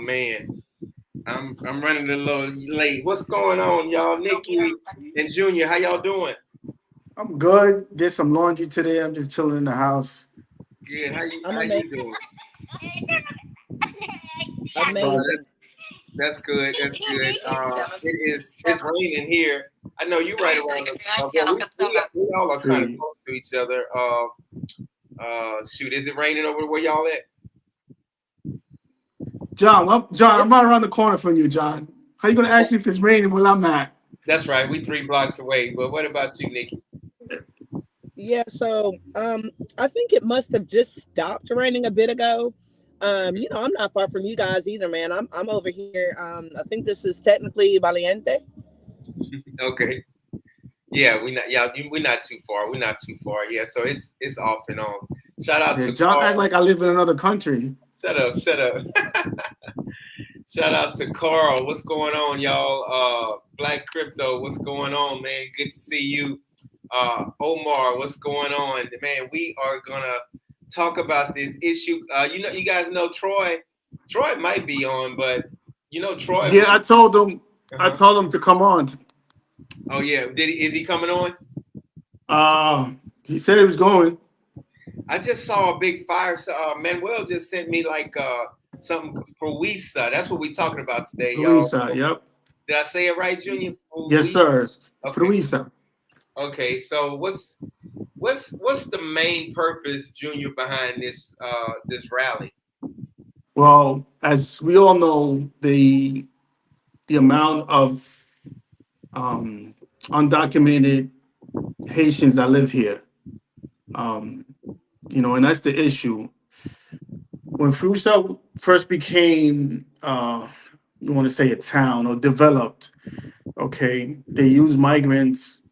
man, I'm running a little late. What's going on, y'all? Nikki and Junior, how y'all doing? I'm good. Did some laundry today. I'm just chilling in the house. Good. I'm How amazing. you doing? Uh, Amazing. that's that's good. That's good. It's raining here. I know you right around the. Well, we all are kind of See, close to each other. Shoot, is it raining over where y'all at? John, I'm right around the corner from you, John. How you gonna ask me if it's raining where I'm at? That's right. We 3 blocks away. But what about you, Nikki? Yeah, so I think it must have just stopped raining a bit ago. I'm not far from you guys either, man. I'm over here. I think this is technically Valiente. Okay. Yeah, we not. Yeah, we're not too far. We're not too far. Yeah, so it's off and on. Shout out Yeah, to John act Carl. like I live in another country. Shut up. Shut up. Shout out to Carl. What's going on, y'all? Black Crypto. What's going on, man? Good to see you. Omar. What's going on, man? We are gonna talk about this issue. You guys know Troy. Troy might be on, but Troy. Yeah, I Uh-huh. told him to come on. Oh yeah. Is he coming on? He said he was going. I just saw a big fire. Manuel just sent me like something Fruisa. That's what we're talking about today, y'all. Fruisa, yep. Did I say it right, Junior? Yes, Fruisa. sir. Okay. Fruisa. Okay. So what's the main purpose, Junior, behind this rally? Well, as we all know, the amount of um, undocumented Haitians that live here, um, and that's the issue. When Frusa first became, you want to say a town or developed, okay, they used migrants,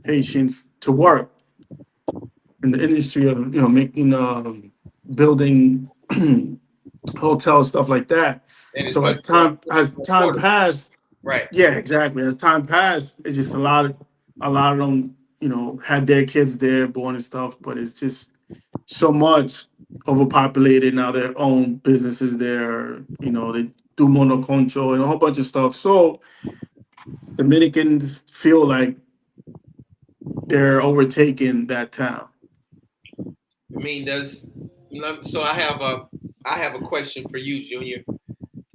Haitians to work in the industry of, making, building hotels, stuff like that. And So but as for time quarter, passed, right? yeah, exactly. As time passed, it's just a lot of them, had their kids there, born and stuff. But it's just so much overpopulated now. Their own businesses there, they do monoconcho and a whole bunch of stuff. So Dominicans feel like they're overtaking that town. I mean, so I have a question for you, Junior.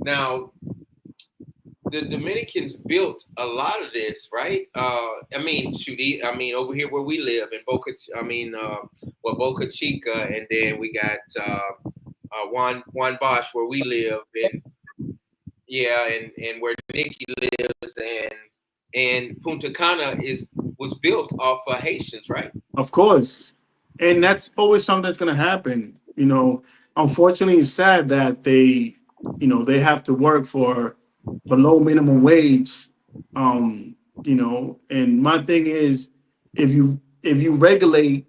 Now, the Dominicans built a lot of this, right? I mean, shoot, I mean, over here where we live in Boca Chica, and then we got Juan Bosch where we live, and yeah, and where Nikki lives, and Punta Cana was built off Haitians, right? Of course. And that's always something that's going to happen. Unfortunately, it's sad that they have to work for below minimum wage. And my thing is, if you regulate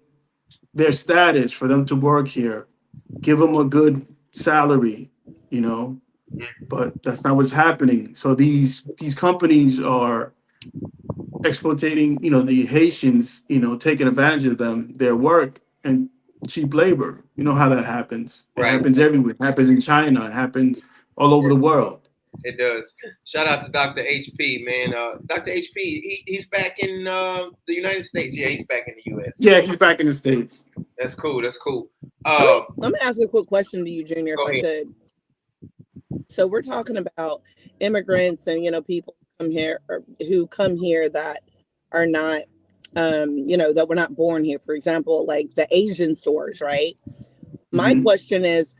their status for them to work here, give them a good salary, you know, but that's not what's happening. So these companies are exploiting, the Haitians, taking advantage of them, their work and cheap labor. You know how that happens. It Right. happens everywhere. It happens in China. It happens all over the world. It does. Shout out to Dr. HP, man. Dr. HP, he's back in the United States. Yeah, he's back in the U.S. Yeah, he's back in the States. That's cool. That's cool. Let me ask you a quick question to you, Junior, if Go I ahead. could. So we're talking about immigrants and people come here or who come here that are not that were not born here. For example, like the Asian stores, right? My Hmm. question is,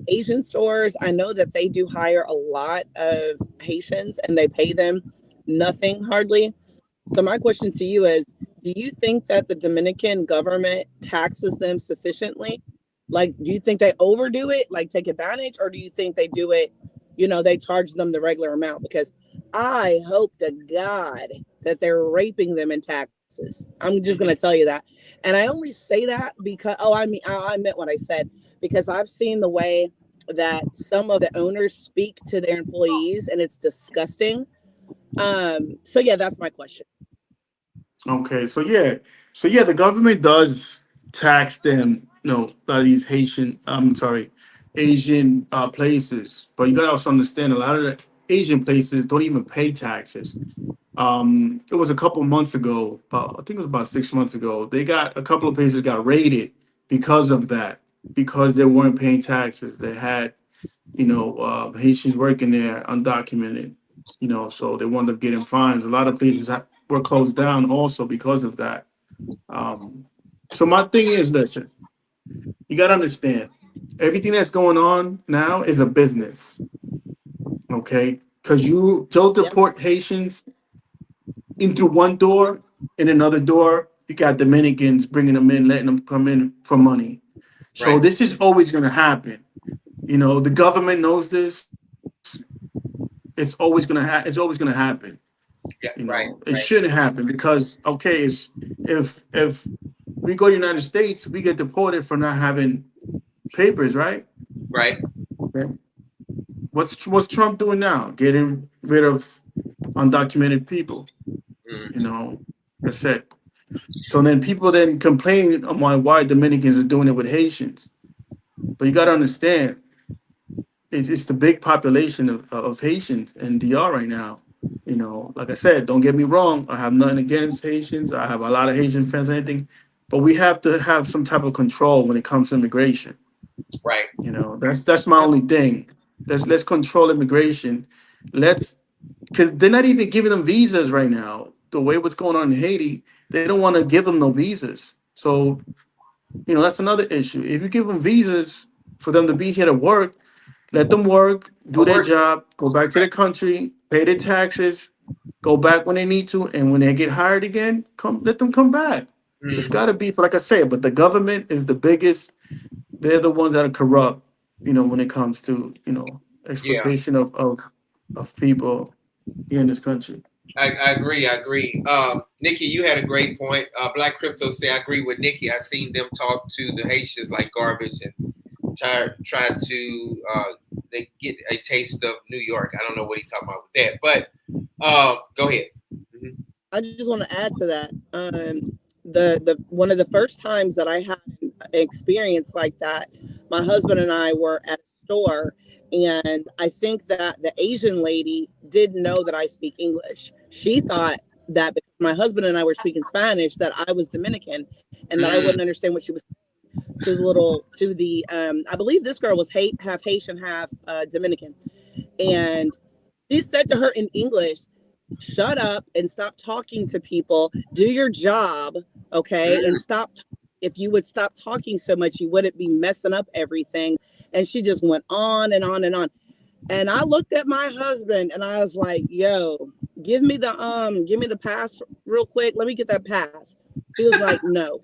Asian stores, I know that they do hire a lot of Haitians and they pay them nothing hardly. So my question to you is, do you think that the Dominican government taxes them sufficiently? Like, do you think they overdo it, like take advantage, or do you think they do it, they charge them the regular amount? Because I hope to God that they're raping them in taxes. I'm just going to tell you that. And I only say that because, oh, I mean, I meant what I said, because I've seen the way that some of the owners speak to their employees and it's disgusting. So yeah, that's my question. Okay, so yeah, the government does tax them. No, these Haitian. I'm sorry, Asian places, but you gotta also understand a lot of the Asian places don't even pay taxes. It was a couple months ago, about I think it was about 6 months ago. They got a couple of places got raided because of that, because they weren't paying taxes. They had, Haitians working there undocumented, so they wound up getting fines. A lot of places were closed down also because of that. Um, so my thing is, listen, you got to understand, everything that's going on now is a business, okay? Because you'll Yep. deport Haitians in through one door, in another door, you got Dominicans bringing them in, letting them come in for money. So Right. this is always going to happen. The government knows this. It's always going to happen. Yeah. Right. It Right. shouldn't happen because okay, it's if we go to the United States, we get deported for not having papers, right? Right. Okay. What's Trump doing now? Getting rid of undocumented people. You Mm-hmm. know, that's it. So then people then complain on why Dominicans are doing it with Haitians. But you got to understand, it's the big population of Haitians in DR right now. Like I said, don't get me wrong. I have nothing against Haitians. I have a lot of Haitian friends or anything, but we have to have some type of control when it comes to immigration. Right. That's my Yep. only thing. Let's control immigration. Let's because they're not even giving them visas right now. The way what's going on in Haiti, they don't want to give them no visas. So that's another issue. If you give them visas for them to be here to work, let them work, do But their we're job, go back to the country, pay their taxes, go back when they need to, and when they get hired again, let them come back. It's mm, got to be, like I said, but the government is the biggest. They're the ones that are corrupt. When it comes to yeah. exploitation of people here in this country. I agree. I agree. Nikki, you had a great point. Black Crypto say I agree with Nikki. I've seen them talk to the Haitians like garbage and try to they get a taste of New York. I don't know what he's talking about with that, but go ahead. Mhm. I just want to add to that. The one of the first times that I had an experience like that, my husband and I were at a store, and I think that the Asian lady didn't know that I speak English. She thought that because my husband and I were speaking Spanish, that I was Dominican, and that I Mm, wouldn't understand what she was to the little to the. I believe this girl was half Haitian, half Dominican, and she said to her in English, shut up and stop talking to people. Do your job, okay? And mm, stop. If you would stop talking so much, you wouldn't be messing up everything. And she just went on and on and on. And I looked at my husband and I was like, yo, give me the pass real quick. Let me get that pass. He was like, no,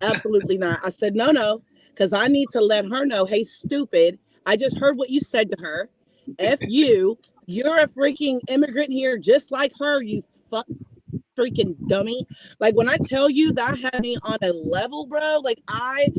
absolutely not. I said, no, because I need to let her know, hey, stupid. I just heard what you said to her. F you. You're a freaking immigrant here, just like her, you fuck freaking dummy. Like when I tell you that had me on a level, bro, like right.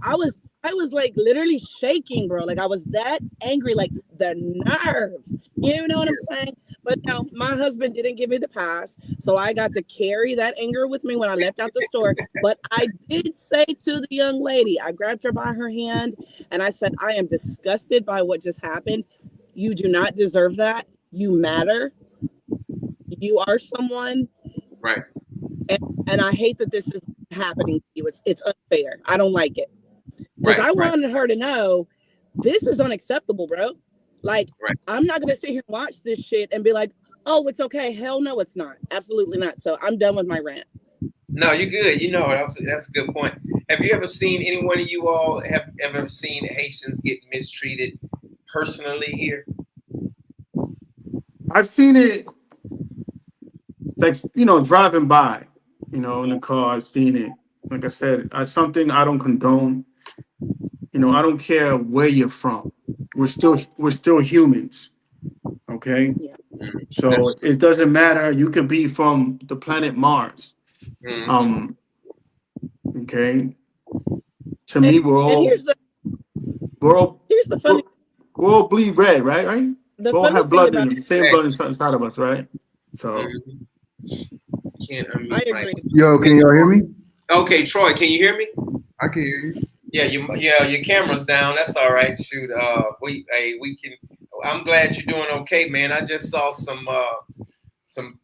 I was like literally shaking, bro. Like I was that angry, like the nerve. You know what I'm saying? But no, my husband didn't give me the pass. So I got to carry that anger with me when I left out the store. But I did say to the young lady, I grabbed her by her hand and I said, I am disgusted by what just happened. You do not deserve that. You matter. You are someone, Right. and, and I hate that this is happening to you. It's unfair. I don't like it because Right. I Right. wanted her to know this is unacceptable, bro. Like Right. I'm not gonna sit here and watch this shit and be like, oh, it's okay. Hell no, it's not. Absolutely not. So I'm done with my rant. No, you're good. That's a good point. Have you ever seen any one of you all have ever seen Haitians get mistreated personally here? I've seen it, like driving by, in the car. I've seen it. Like I said, something I don't condone. I don't care where you're from. We're still humans, okay? Yeah. So it doesn't matter. You could be from the planet Mars. Mm-hmm. Um, okay. To And me, we're and all here's the we're all here's the we're, funny we all bleed red, right? Right? the We all funny have thing blood about in the same blood inside of us, right? So Mm-hmm. Can't I unmute my. agree. Yo, can y'all hear me? Okay, Troy, can you hear me? I can hear you. your camera's down. That's all right. Shoot, we can. I'm glad you're doing okay, man. I just saw some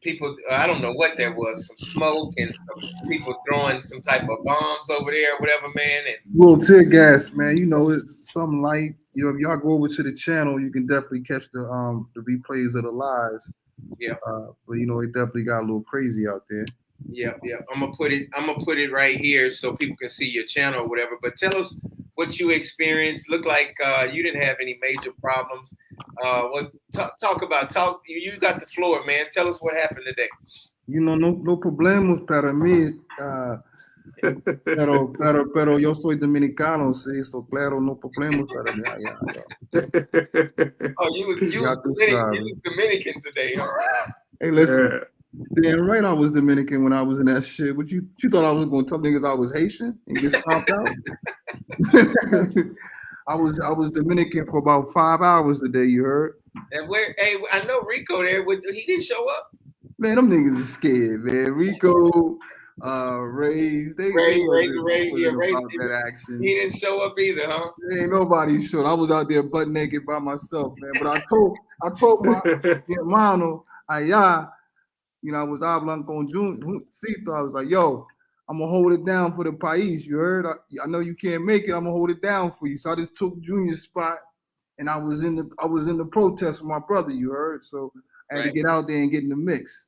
people. I don't know what there was. Some smoke and some people throwing some type of bombs over there, or whatever, man. And Little tear gas, man. You know, it's something light. You know, if y'all go over to the channel, you can definitely catch the replays of the lives. yeah, But you know, it definitely got a little crazy out there. yeah. I'm gonna put it right here so people can see your channel or whatever. But tell us what you experienced. Look like you didn't have any major problems. Talk. You got the floor, man. Tell us what happened today. You know, no problemos para mí. Pero yo soy dominicano, sí, so claro, no problemos para mí. Oh, you was Dominican today, huh? Hey, listen. Damn right, I was Dominican when I was in that shit. What you thought I was gonna tell niggas I was Haitian and get stomped out? I was Dominican for about 5 hours today. You heard? And I know Rico there. He didn't show up. Man, them niggas are scared, man. Rico, Rays, Ray, that action. He didn't show up either, huh? Ain't nobody showed. I was out there butt naked by myself, man. But I told my hermano allá. You know, I was hablando con Juncito. I was like, yo, I'm going to hold it down for the país. You heard? I know you can't make it. I'm going to hold it down for you. So I just took Junior's spot, and I was in the protest with my brother, you heard? So I had to get out there and get in the mix.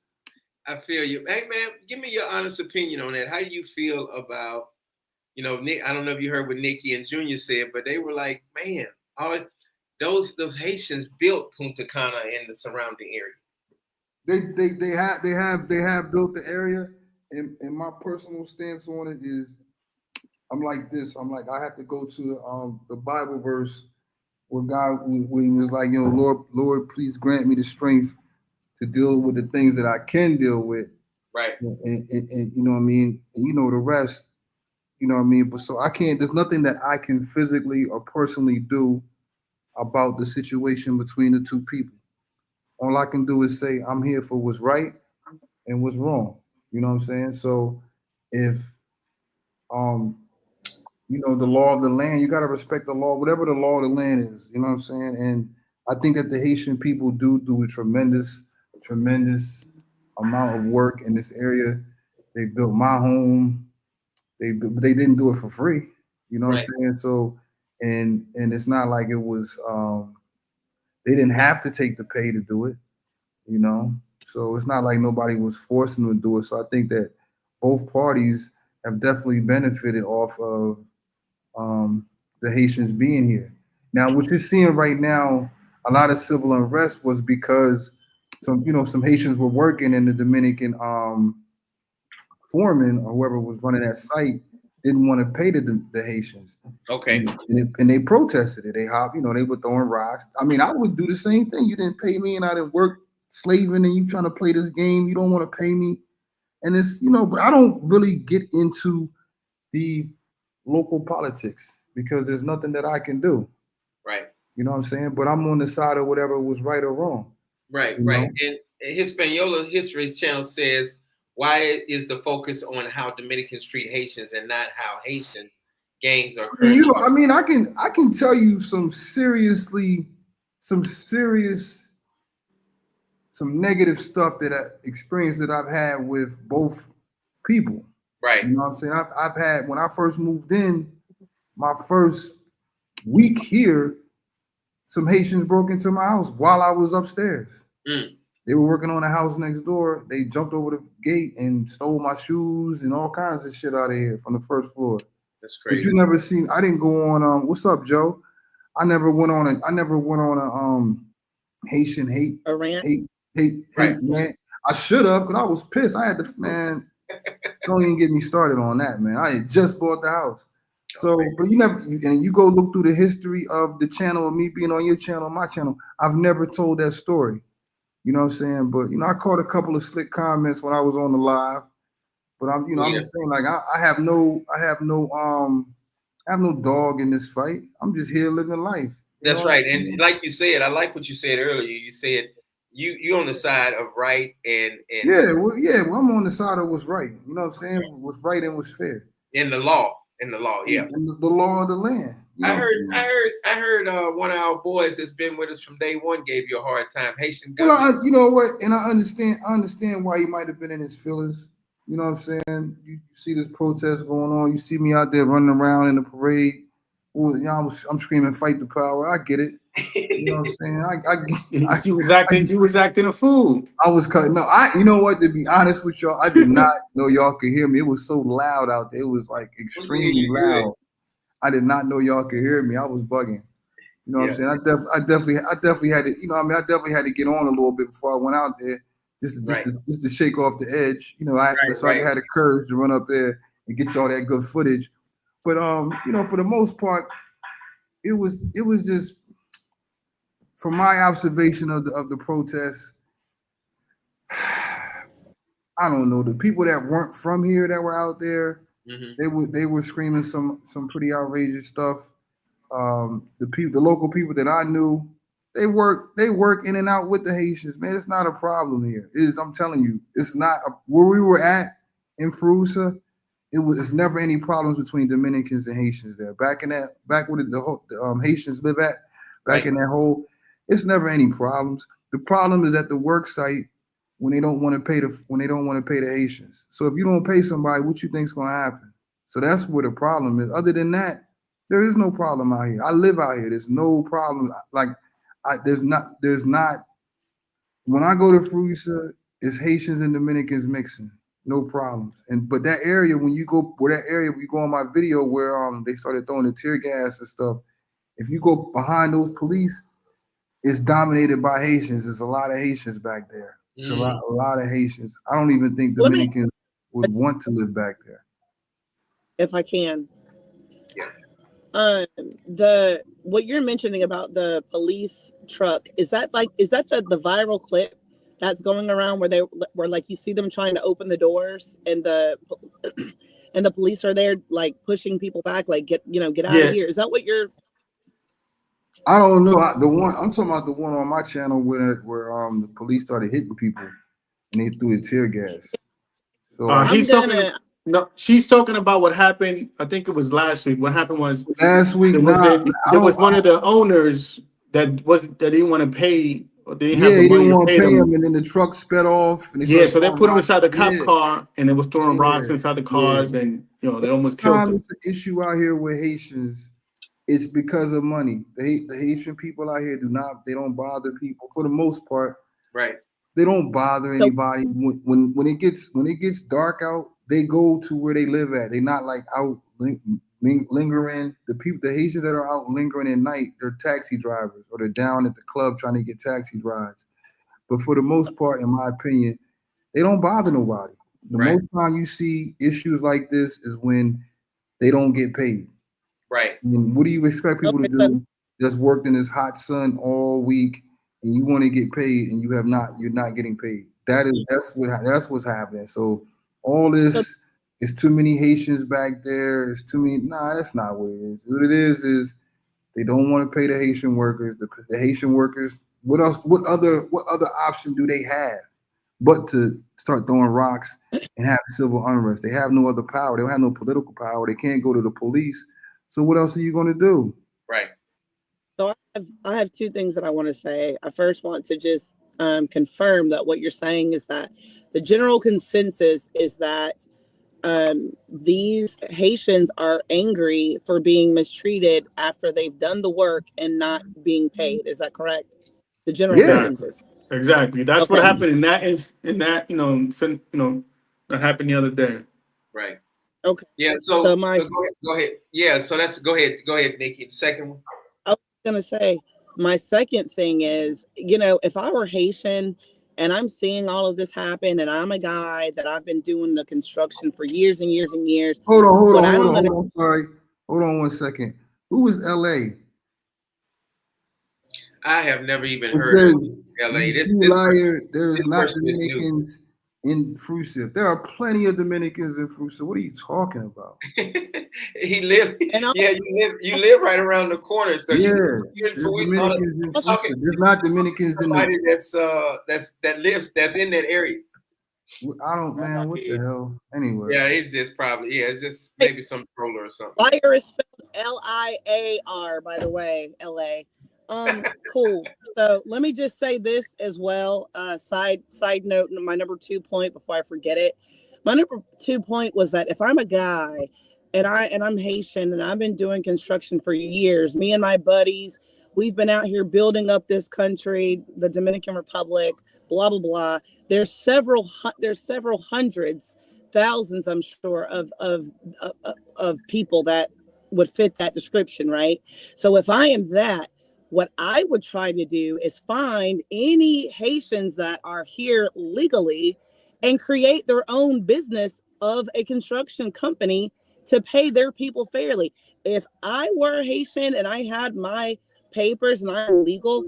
I feel you. Hey, man, give me your honest opinion on that. How do you feel about, Nick? I don't know if you heard what Nikki and Junior said, but they were like, man, those Haitians built Punta Cana and the surrounding area. They have built the area, and my personal stance on it is, I'm like this. I'm like, I have to go to the Bible verse where God, where he was like, Lord, please grant me the strength to deal with the things that I can deal with. Right. And you know what I mean? And you know the rest, you know what I mean? But so there's nothing that I can physically or personally do about the situation between the two people. All I can do is say I'm here for what's right and what's wrong. You know what I'm saying? So if the law of the land, you gotta respect the law, whatever the law of the land is, you know what I'm saying? And I think that the Haitian people do a tremendous amount of work in this area. They built my home. They didn't do it for free. You know what I'm saying? So and it's not like it was they didn't have to take the pay to do it, you know. So it's not like nobody was forcing them to do it. So I think that both parties have definitely benefited off of the Haitians being here. Now, what you're seeing right now, a lot of civil unrest was because some Haitians were working in the Dominican foreman or whoever was running that site didn't want to pay the Haitians. Okay. And they protested it. They they were throwing rocks. I mean, I would do the same thing. You didn't pay me and I didn't work slaving and you trying to play this game. You don't want to pay me. And it's, but I don't really get into the local politics because there's nothing that I can do. Right. You know what I'm saying? But I'm on the side of whatever was right or wrong. Right, right. And Hispaniola History Channel says, why is the focus on how Dominicans treat Haitians and not how Haitian gangs are currently? I can tell you some negative stuff experience that I've had with both people. Right. You know what I'm saying? I've had, when I first moved in, my first week here, some Haitians broke into my house while I was upstairs. Mm. They were working on a house next door. They jumped over the gate and stole my shoes and all kinds of shit out of here from the first floor. That's crazy. But you never seen. I didn't go on. What's up, Joe? I never went on a Haitian hate rant. I should have, because I was pissed. I had to, man. Don't even get me started on that, man. I had just bought the house. So, but you go look through the history of the channel, of me being on your channel, my channel. I've never told that story. You know what I'm saying? But I caught a couple of slick comments when I was on the live. But I'm just saying, like, I have no dog in this fight. I'm just here living life. That's right. And like you said, I like what you said earlier. You said you on the side of right and well, I'm on the side of what's right. You know what I'm saying? What's right and what's fair. In the law. in the law. Yeah, in the law of the land. You know I what I'm heard, saying? I heard, I heard. One of our boys that's been with us from day one gave you a hard time. Haitian Well, government. you know what, and I understand why he might have been in his feelings. You know what I'm saying? You see this protest going on. You see me out there running around in the parade. Well, you know, I'm screaming, "Fight the power!" I get it. You know what I'm saying? She was I, acting. She was acting a fool. I was cut. No, you know what? To be honest with y'all, I did not know y'all could hear me. It was so loud out there. It was like We can hear extremely you good. loud. I did not know y'all could hear me. I was bugging. You know what I'm Yeah, saying? I definitely had to, you know, what I mean, I definitely had to get on a little bit before I went out there, right, just to shake off the edge. You know, right, so I right. had the courage to run up there and get y'all that good footage. But you know, for the most part, it was just from my observation of the protest. I don't know, the people that weren't from here that were out there, Hmm. they were screaming some pretty outrageous stuff. The local people that I knew, they work in and out with the Haitians. Man, it's not a problem here. It is. I'm telling you, it's not where we were at in Fruisa. It's never any problems between Dominicans and Haitians there. Back where the Haitians live at, back Right, in that hole, it's never any problems. The problem is at the work site when they don't want to pay the Haitians. So if you don't pay somebody, what you think's gonna happen? So that's where the problem is. Other than that, there is no problem out here. I live out here. There's no problem. Like there's not when I go to Fruisa, it's Haitians and Dominicans mixing. No problems. But that area, when you go on my video where they started throwing the tear gas and stuff, if you go behind those police, it's dominated by Haitians. There's a lot of Haitians back there. It's mm, a lot of Haitians. I don't even think Let me, Dominicans would want to live back there. if I can, yeah. um, the what you're mentioning about the police truck, is that the viral clip that's going around where like you see them trying to open the doors and and the police are there like pushing people back, like get out of Yeah. here. Is that what you're? I don't know. The one I'm talking about, the one on my channel where the police started hitting people and they threw the tear gas. So I I'm He's talking. gonna. No, she's talking about what happened. I think it was last week. What happened was last week, I there was don't. one of the owners that didn't want to pay, or they didn't have Yeah, the he money didn't to want to pay pay him, them. and then the truck sped off, and they Yeah, started so they throwing put him rocks. inside the cop Yeah, car, and they was throwing rocks yeah, inside the yeah. cars, and they almost killed Time them. is the issue out here with Haitians. It's because of money. The Haitian people out here they don't bother people for the most part. Right. They don't bother So anybody. When it gets dark out, they go to where they live at. They're not like out lingering. The Haitians that are out lingering at night, they're taxi drivers or they're down at the club trying to get taxi rides. But for the most part, in my opinion, they don't bother nobody. The Right. most time you see issues like this is when they don't get paid. Right. I mean, what do you expect people to okay, so do that's worked in this hot sun all week and you want to get paid and you're not getting paid? That's what's happening. So all so this is too many Haitians back there. It's too many. Nah, that's not what it is. What it is they don't want to pay the Haitian workers. The Haitian workers. What else? What other option do they have but to start throwing rocks and have civil unrest? They have no other power. They don't have no political power. They can't go to the police. So what else are you going to do? Right. I have two things that I want to say. I first want to just confirm that what you're saying is that the general consensus is that these Haitians are angry for being mistreated after they've done the work and not being paid. Is that correct? The general Yeah, Exactly, consensus. exactly. That's what Okay. happened in that that happened the other day. Right. Okay. Yeah. So So my go ahead. Go ahead. Yeah. So that's go ahead. Go ahead, Nikki. The second one. I was gonna say my second thing is, if I were Haitian and I'm seeing all of this happen and I'm a guy that I've been doing the construction for years and years and years, hold on, hold what on, I hold on, don't hold understand. on. Sorry, hold on 1 second. Who is LA? I have never even It heard of says, LA. "You This Jew this person liar, there is this not person is new. Dominicans in Fruisa. There are plenty of Dominicans in Fruisa. What are you talking about? He live. And Yeah, you live right around the corner. So Yeah, you're in there's Fruisa. Dominicans in also, Talking Fruisa. There's not Dominicans in the. somebody that's that lives that's in that area. I don't, man. What the hell? Anyway, Yeah, it's just probably it's just maybe some troller or something. Liar is spelled Liar, by the way, LA. Cool. So let me just say this as well. Side note, my number 2 point before I forget it. My number 2 point was that if I'm a guy and I'm Haitian and I've been doing construction for years, me and my buddies, we've been out here building up this country, the Dominican Republic, blah blah blah. There's several hundreds, thousands, I'm sure, of people that would fit that description, right? So if I am that, what I would try to do is find any Haitians that are here legally and create their own business of a construction company to pay their people fairly. If I were Haitian and I had my papers and I'm legal,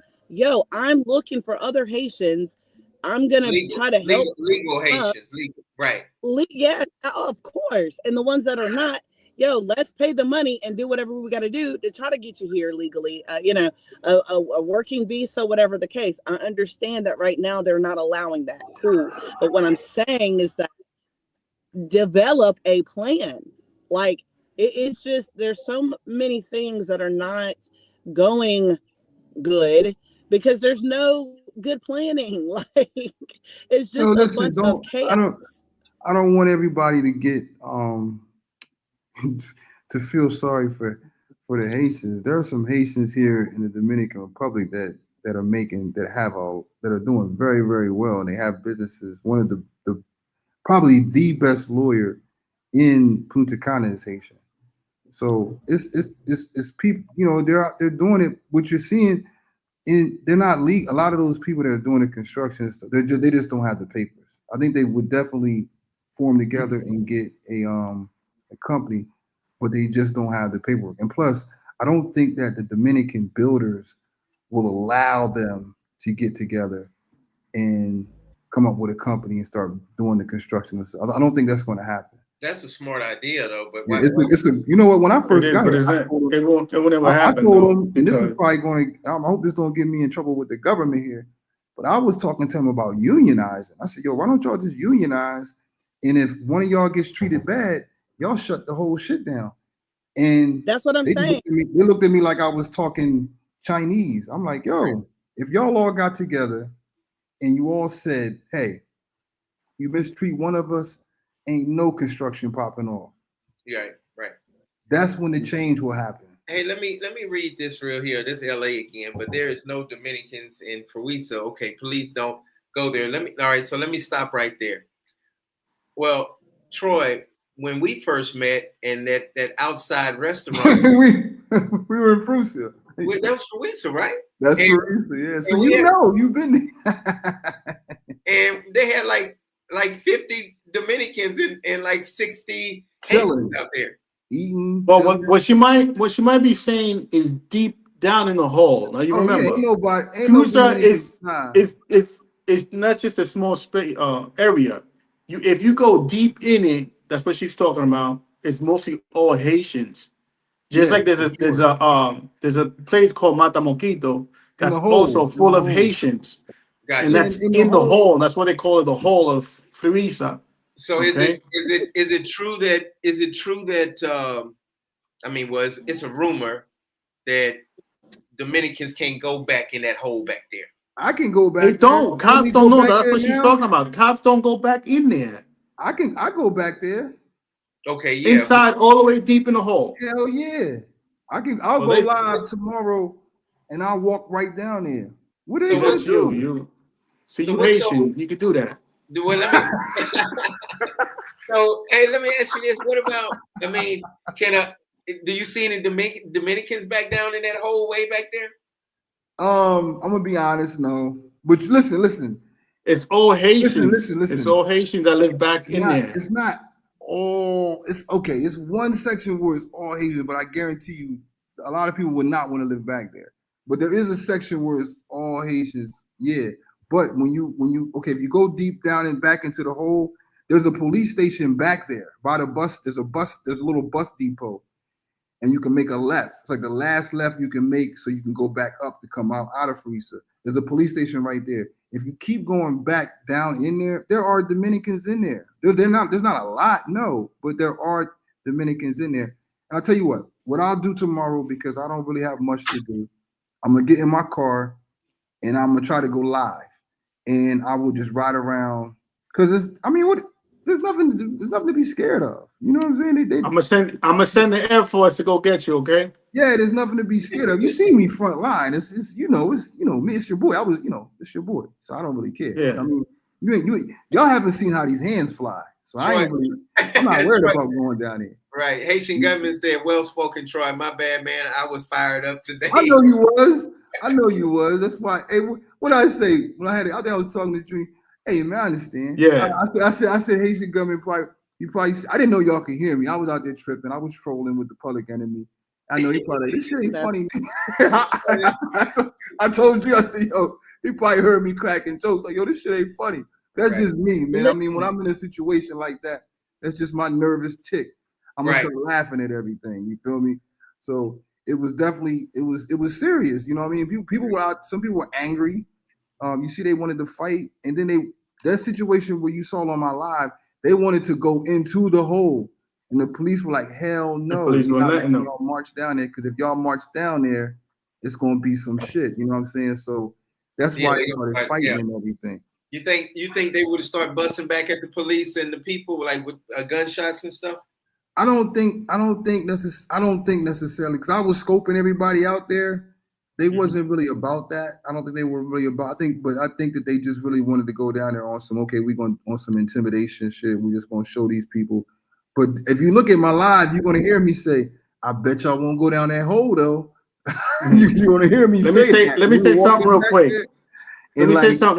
I'm looking for other Haitians. I'm gonna try to help Legal Haitians, legal, right? Yeah, of course. And the ones that are not, let's pay the money and do whatever we got to do to try to get you here legally. A working visa, whatever the case. I understand that right now they're not allowing that. Cool. But what I'm saying is that develop a plan. Like it's just there's so many things that are not going good because there's no good planning. Like it's just a listen, bunch of chaos. I don't want everybody to get to feel sorry for the Haitians. There are some Haitians here in the Dominican Republic that are doing very, very well, and they have businesses. One of the probably the best lawyer in Punta Cana is Haitian. So it's people, they're doing it. What you're seeing, they're not legal. A lot of those people that are doing the construction stuff, they just don't have the papers. I think they would definitely form together and get a company, but they just don't have the paperwork. And plus, I don't think that the Dominican builders will allow them to get together and come up with a company and start doing the construction and stuff. I don't think that's going to happen. That's a smart idea, though. But yeah, you know what? When I first got here, I told them, and this is probably going to. I hope this don't get me in trouble with the government here. But I was talking to them about unionizing. I said, why don't y'all just unionize? And if one of y'all gets treated bad, y'all shut the whole shit down. And that's what I'm saying. They looked at me like I was talking Chinese. I'm like, if y'all all got together and you all said, hey, you mistreat one of us, ain't no construction popping off. Right. That's when the change will happen. Hey, let me read this real here. This is LA again, but there is no Dominicans in Fruisa. Okay, please don't go there. All right, so let me stop right there. Well, Troy, when we first met in that outside restaurant, we were in Fruisa. That was Fruisa, right? That's Fruisa, yeah. So you've been there. And they had like 50 Dominicans and like 60 chilling out there eating. Well, what she might be saying is deep down in the hole. Now you remember, Fruisa is not just a small space area. If you go deep in it, that's what she's talking about. It's mostly all Haitians. Just like there's a place called Mata Moquito that's also full of Haitians. Gotcha. And that's in the hole. That's what they call it, the hole of Fruisa. So is it true that it's a rumor that Dominicans can't go back in that hole back there? I can go back. They don't. Cops don't know. That's what she's talking about. Cops don't go back in there. I go back there. Okay, yeah. Inside, all the way deep in the hole. Hell yeah. I'll go live tomorrow and I'll walk right down there. What are they gonna do? You Haitian, you can do that. So hey, let me ask you this. What about, do you see any Dominicans back down in that hole way back there? I'm gonna be honest, no. But listen. It's all Haitians. Listen. It's all Haitians that live back in there. It's not all. It's okay. It's one section where it's all Haitians, but I guarantee you, a lot of people would not want to live back there. But there is a section where it's all Haitians. Yeah. But if you go deep down and back into the hole, there's a police station back there by the bus. There's a little bus depot, and you can make a left. It's like the last left you can make, so you can go back up to come out of Fruisa. There's a police station right there. If you keep going back down in there are Dominicans in there. They're not. There's not a lot, no, but there are Dominicans in there. And I'll tell you what I'll do tomorrow, because I don't really have much to do. I'm gonna get in my car and I'm gonna try to go live, and I will just ride around, because it's. I mean, what? There's nothing. There's nothing to be scared of. You know what I'm saying? I'm gonna send the Air Force to go get you. Okay. Yeah, there's nothing to be scared of. You see me front line. It's me. It's your boy. It's your boy. So I don't really care. Yeah. I mean, y'all haven't seen how these hands fly, so I'm not worried about going down there. Right. Haitian gunman said, "Well spoken, Troy. My bad, man. I was fired up today." I know you was. That's why. Hey, what I say when I was talking to Dream. Hey, man, I understand. Yeah. I said Haitian gunman probably. I didn't know y'all could hear me. I was out there tripping. I was trolling with the Public Enemy. I know he probably, this shit ain't funny. I told you, I said, yo, he probably heard me cracking jokes. Like, yo, this shit ain't funny. That's just me, man. I mean, when I'm in a situation like that, that's just my nervous tick. I'm gonna start laughing at everything. You feel me? So it was definitely, it was serious. You know what I mean? People were out, some people were angry. You see, they wanted to fight. And then that situation where you saw on my live, they wanted to go into the hole. And the police were like, hell no. The police were letting them. Y'all march down there, because if y'all march down there, it's going to be some shit. You know what I'm saying? So that's why they started fighting and everything. You think they would start busting back at the police and the people, like with gunshots and stuff? I don't think necessarily, because I was scoping everybody out there. They wasn't really about that. I don't think they were really about. I think that they just really wanted to go down there on some, okay, we're going on some intimidation shit. We're just going to show these people. But if you look at my live, you're going to hear me say, I bet y'all won't go down that hole, though. You're going to hear me say that. Let me say something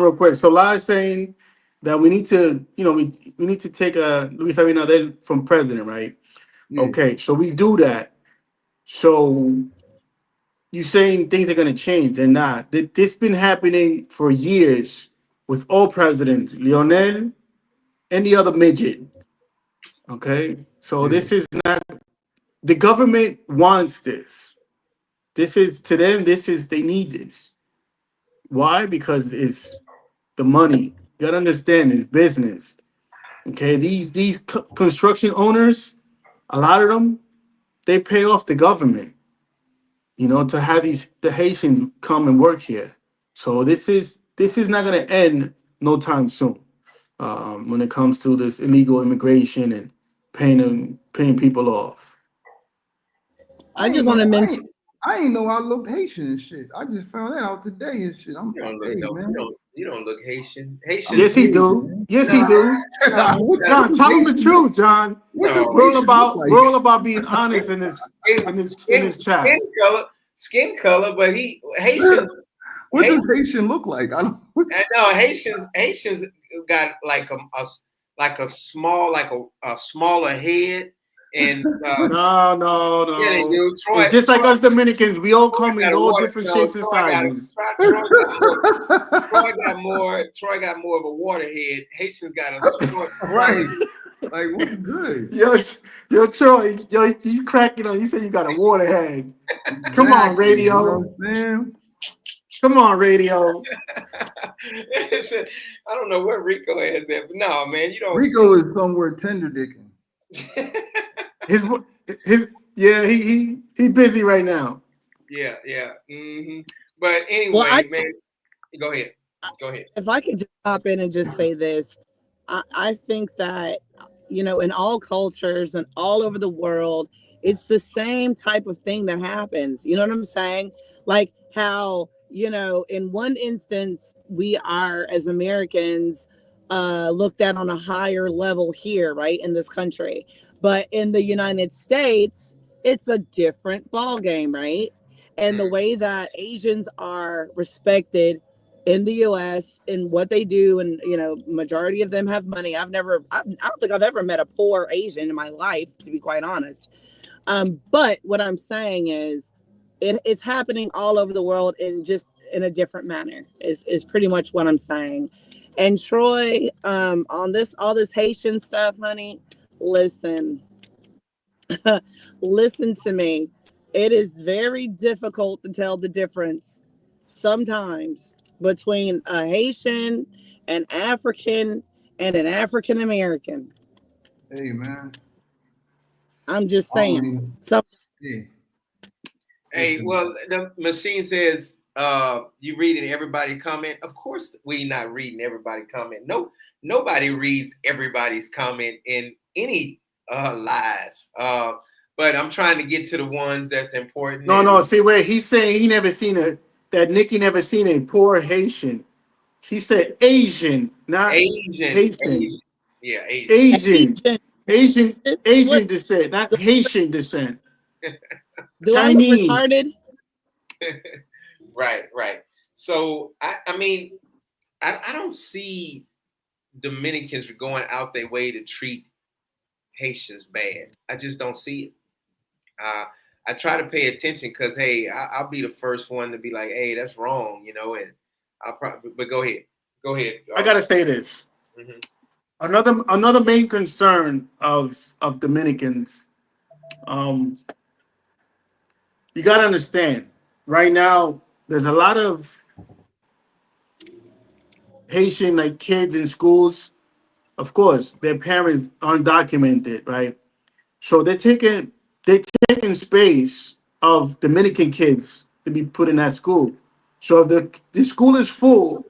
real quick. So Lai's saying that we need to, we need to take Luis Abinader from president, right? Yeah. Okay, so we do that. So you're saying things are going to change. They're not. This been happening for years with all presidents, Lionel, any other midget. Okay, so this is not, the government wants this. This is, to them, they need this. Why? Because it's the money. You gotta understand, it's business. Okay, these construction owners, a lot of them, they pay off the government, to have the Haitians come and work here. So this is not gonna end no time soon. When it comes to this illegal immigration and paying people off. I just want to mention. I ain't know I looked Haitian and shit. I just found that out today and shit. You don't look Haitian. Yes, he do. Yes, he do. John, tell him the truth, John. We're all about being honest in this chat. Skin color, but Haitians. What does Haitian look like? I don't. No, Haitians got like a smaller head. And no. Yeah, they do. Troy, it's just like us Dominicans. We all come in all different shapes and sizes. Troy got more of a water head. Haitians got a short. Right. Like, what's good? Yo, Troy, he's cracking on. You said you got a water head. Come on, radio. You know what I'm saying? Come on, radio. I don't know where Rico is at, but no, man, you don't. Rico is somewhere tender dicking. He busy right now. Yeah. Mm-hmm. But anyway, man, go ahead. If I could just hop in and just say this, I think that, in all cultures and all over the world, it's the same type of thing that happens. You know what I'm saying? Like how, in one instance, we are, as Americans, looked at on a higher level here, right, in this country. But in the United States, it's a different ball game, right? And the way that Asians are respected in the U.S. and what they do, and majority of them have money. I don't think I've ever met a poor Asian in my life, to be quite honest. But what I'm saying is, it's happening all over the world in just in a different manner. Is pretty much what I'm saying. And Troy, on all this Haitian stuff, honey, listen to me. It is very difficult to tell the difference sometimes between a Haitian, an African, and an African American. Hey man, I'm just I don't saying. even. So Yeah, Hey, listen. well, the machine says you reading everybody comment. Of course, we not reading everybody comment. No, nobody reads everybody's comment in any live. But I'm trying to get to the ones that's important. No, And no. See, wait. He's saying he never seen a that Nikki never seen a poor Haitian. He said Asian, not Asian, Haitian. yeah, Asian. Asian, Asian, Asian, what Asian descent, not do, Haitian descent. do I look Chinese. retarded? Right, right. So I mean, I don't see Dominicans going out their way to treat Haitians bad. I just don't see it. Uh, I try to pay attention because hey, I'll be the first one to be like, hey, that's wrong, and I'll probably. But go ahead, go ahead. I gotta say this. Mhm. Another main concern of Dominicans. Um, you gotta understand. Right now, there's a lot of Haitian like kids in schools. Of course, their parents undocumented, right? So they're taking space of Dominican kids to be put in that school. So if the school is full,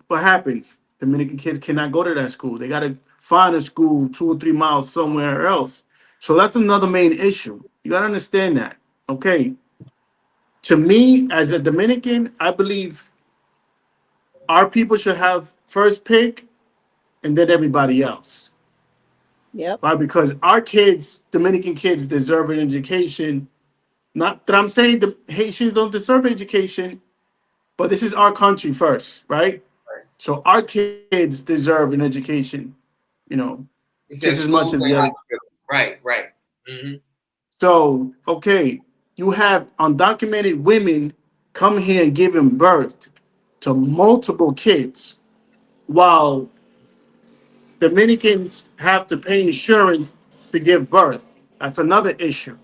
what happens? Dominican kids cannot go to that school. They gotta find a school 2 or 3 miles somewhere else. So that's another main issue. You gotta understand that. Okay. To me, as a Dominican, I believe our people should have first pick and then everybody else. Yep. Right? Because our kids, Dominican kids, deserve an education. Not that I'm saying the Haitians don't deserve education, but this is our country first, right? Right. So our kids deserve an education, you know, You just said as much schools as the and other. hospitals. Right, right. Hmm. So, okay, you have undocumented women come here and giving birth to multiple kids, while Dominicans have to pay insurance to give birth. That's another issue.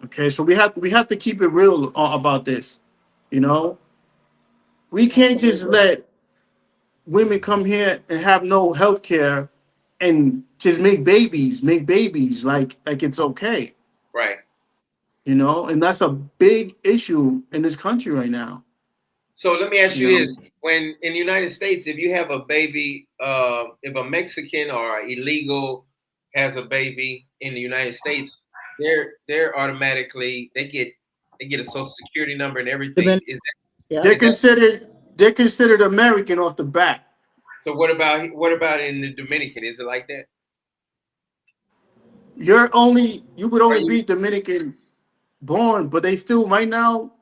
Okay, so we have to keep it real about this. You know, we can't just Absolutely. let women come here and have no health care and just make babies like it's okay. Right. And that's a big issue in this country right now. So let me ask You you know, this: when in the United States, if you have a baby, if a Mexican or illegal has a baby in the United States, they're automatically they get a social security number and everything. Dominican. Yep. they're Is that considered they're considered American off the bat. so? What about in the Dominican? Is it like that? You would only Are you? be Dominican born, but they still right now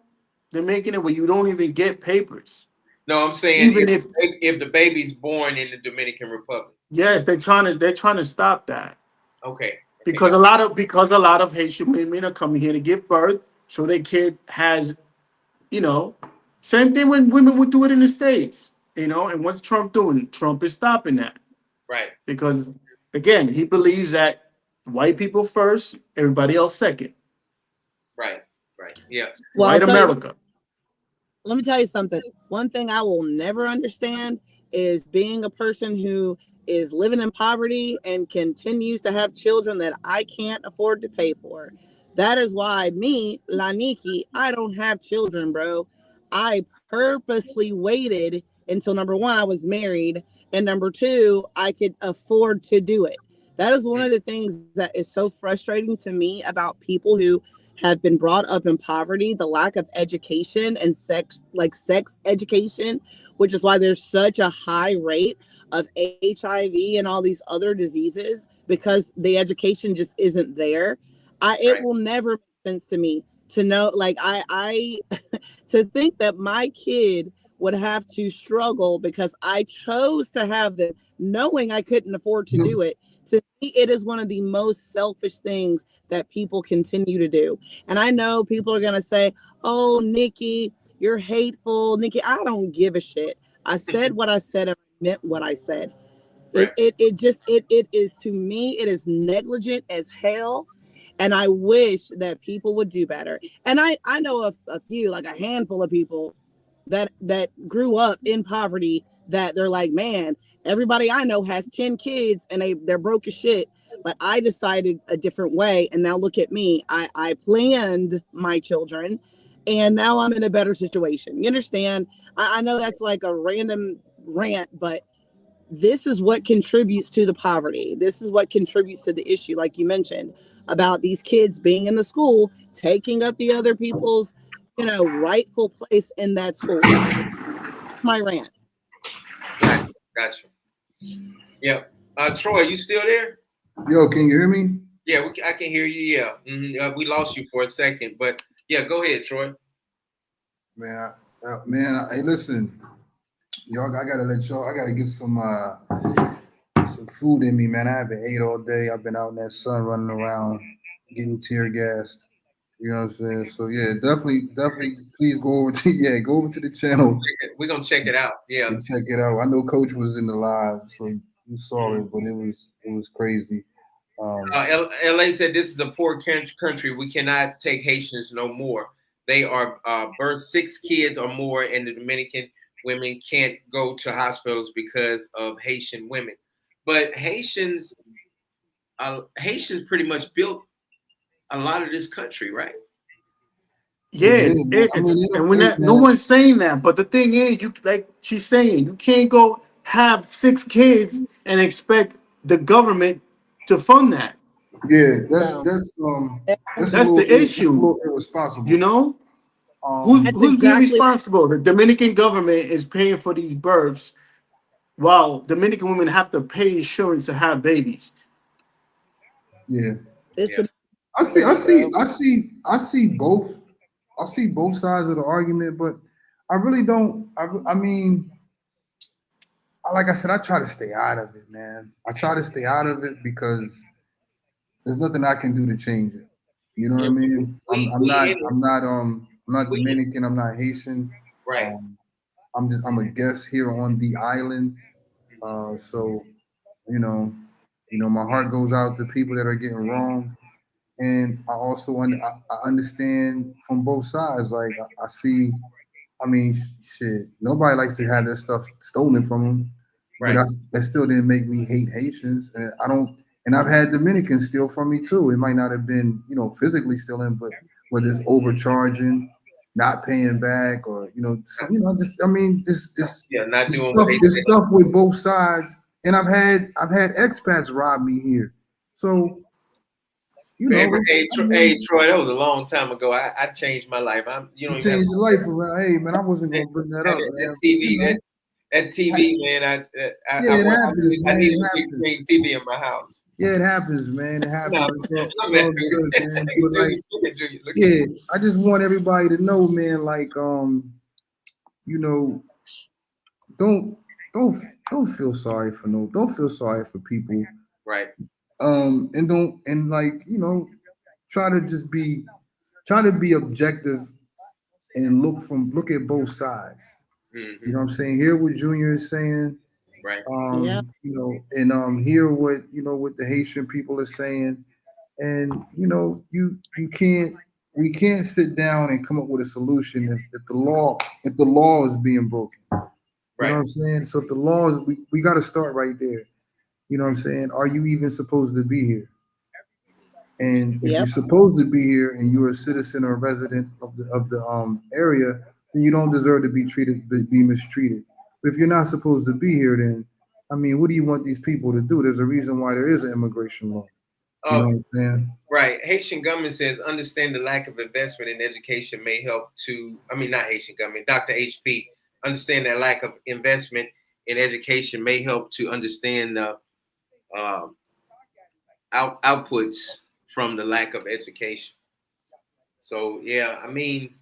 they're making it where you don't even get papers. No, I'm saying Even if if the baby's born in the Dominican Republic. yes, they're trying to stop that. Okay. Okay. Because Got a lot of Haitian women are coming here to give birth, so their kid has, you know, same thing when women would do it in the states, And what's Trump doing? Trump is stopping that right. because, again, he believes that white people first, everybody else second. Right. Right. Yeah. Well, I'll White tell you. America. Let me tell you something. One thing I will never understand is being a person who is living in poverty and continues to have children that I can't afford to pay for. That is why me, Laniki, I don't have children, bro. I purposely waited until number one, I was married, and number two, I could afford to do it. That is one Mm. of the things that is so frustrating to me about people who have been brought up in poverty, the lack of education and sex education, which is why there's such a high rate of HIV and all these other diseases because the education just isn't there. It Right. will never make sense to me to know like I to think that my kid would have to struggle because I chose to have them knowing I couldn't afford to do it. To me, it is one of the most selfish things that people continue to do. And I know people are going to say, oh, Nikki, you're hateful. Nikki, I don't give a shit. I said what I said and I meant what I said. Right. It is to me, it is negligent as hell. And I wish that people would do better. And I know a few, like a handful of people that grew up in poverty, that they're like, man, everybody I know has 10 kids and they're broke as shit, but I decided a different way, and now look at me. I planned my children, and now I'm in a better situation. You understand? I know that's like a random rant, but this is what contributes to the poverty. This is what contributes to the issue, like you mentioned, about these kids being in the school, taking up the other people's, rightful place in that school. My rant. Gotcha. Yep. Troy, you still there? Yo, can you hear me? Yeah, I can hear you. Yeah. We lost you for a second, but yeah, go ahead, Troy. Hey, listen, y'all. I gotta let y'all. I gotta get some food in me, man. I haven't ate all day. I've been out in that sun, running around, getting tear gassed. You know what I'm saying? So yeah, definitely. Please go over to go over to the channel We're gonna check it out. Yeah. and check it out. I know Coach was in the live, so you saw it, but it was crazy. LA said this is a poor country. We cannot take Haitians no more. They are birth 6 kids or more, and the Dominican women can't go to hospitals because of Haitian women. But Haitians pretty much built a lot of this country, right? Yeah, They did, man. I mean, and when that, no man. one's saying that, but the thing is, you like she's saying, you can't go have 6 kids and expect the government to fund that. Yeah, No. that's That's the a issue. little irresponsible. You know, Um, That's who's being exactly responsible? The Dominican government is paying for these births, while Dominican women have to pay insurance to have babies. yeah, it's Yeah. the I see, I energy, see, bro. I see, I see both. I see both sides of the argument, but I really don't. I mean, like I said, I try to stay out of it, man. I try to stay out of it because there's nothing I can do to change it. You know what Yeah. I mean? I'm, I'm We not, in it. I'm not We Dominican. I'm not Haitian. right. Um, I'm a guest here on the island. So you know, my heart goes out to people that are getting wrong, and I also I understand from both sides. Like I see, I mean, shit. Nobody likes to have their stuff stolen from them, but Right. that still didn't make me hate Haitians. And I don't. And I've had Dominicans steal from me too. It might not have been, physically stealing, but whether it's overcharging, not paying back, or just I mean, Yeah, not this doing what stuff, they this said. stuff with both sides. And I've had expats rob me here. So Man, I mean, Troy, that was a long time ago. I changed my life. You you don't even have changed your life around. Hey man, I wasn't gonna bring that up, that man. But TV. That TV, man. yeah, it happens, I man. needed It a big happens. screen TV in my house. Yeah, it happens, man. It No, happens. It's man. all good, man. But like, Look at yeah, I just want everybody to know, man. Like, you know, don't don't don't feel sorry for don't feel sorry for people. right. And don't and like try to just try to be objective and look at both sides. You know what I'm saying? Hear what Junior is saying. Right. Yeah. And hear what what the Haitian people are saying. And you can't we can't sit down and come up with a solution if the law is being broken. You know Right. what I'm saying? So if the law is we got to start right there. You know what I'm saying? Are you even supposed to be here? And if you're Yep. supposed to be here and you're a citizen or a resident of the area, then you don't deserve to be mistreated. But if you're not supposed to be here, then I mean, what do you want these people to do? There's a reason why there is an immigration law. You know Oh, what I'm saying? right. Haitian government says understand the lack of investment in education may help to. I mean, not Haitian government. Dr. HP understand that lack of investment in education may help to understand the um, outputs from the lack of education. So yeah, I mean,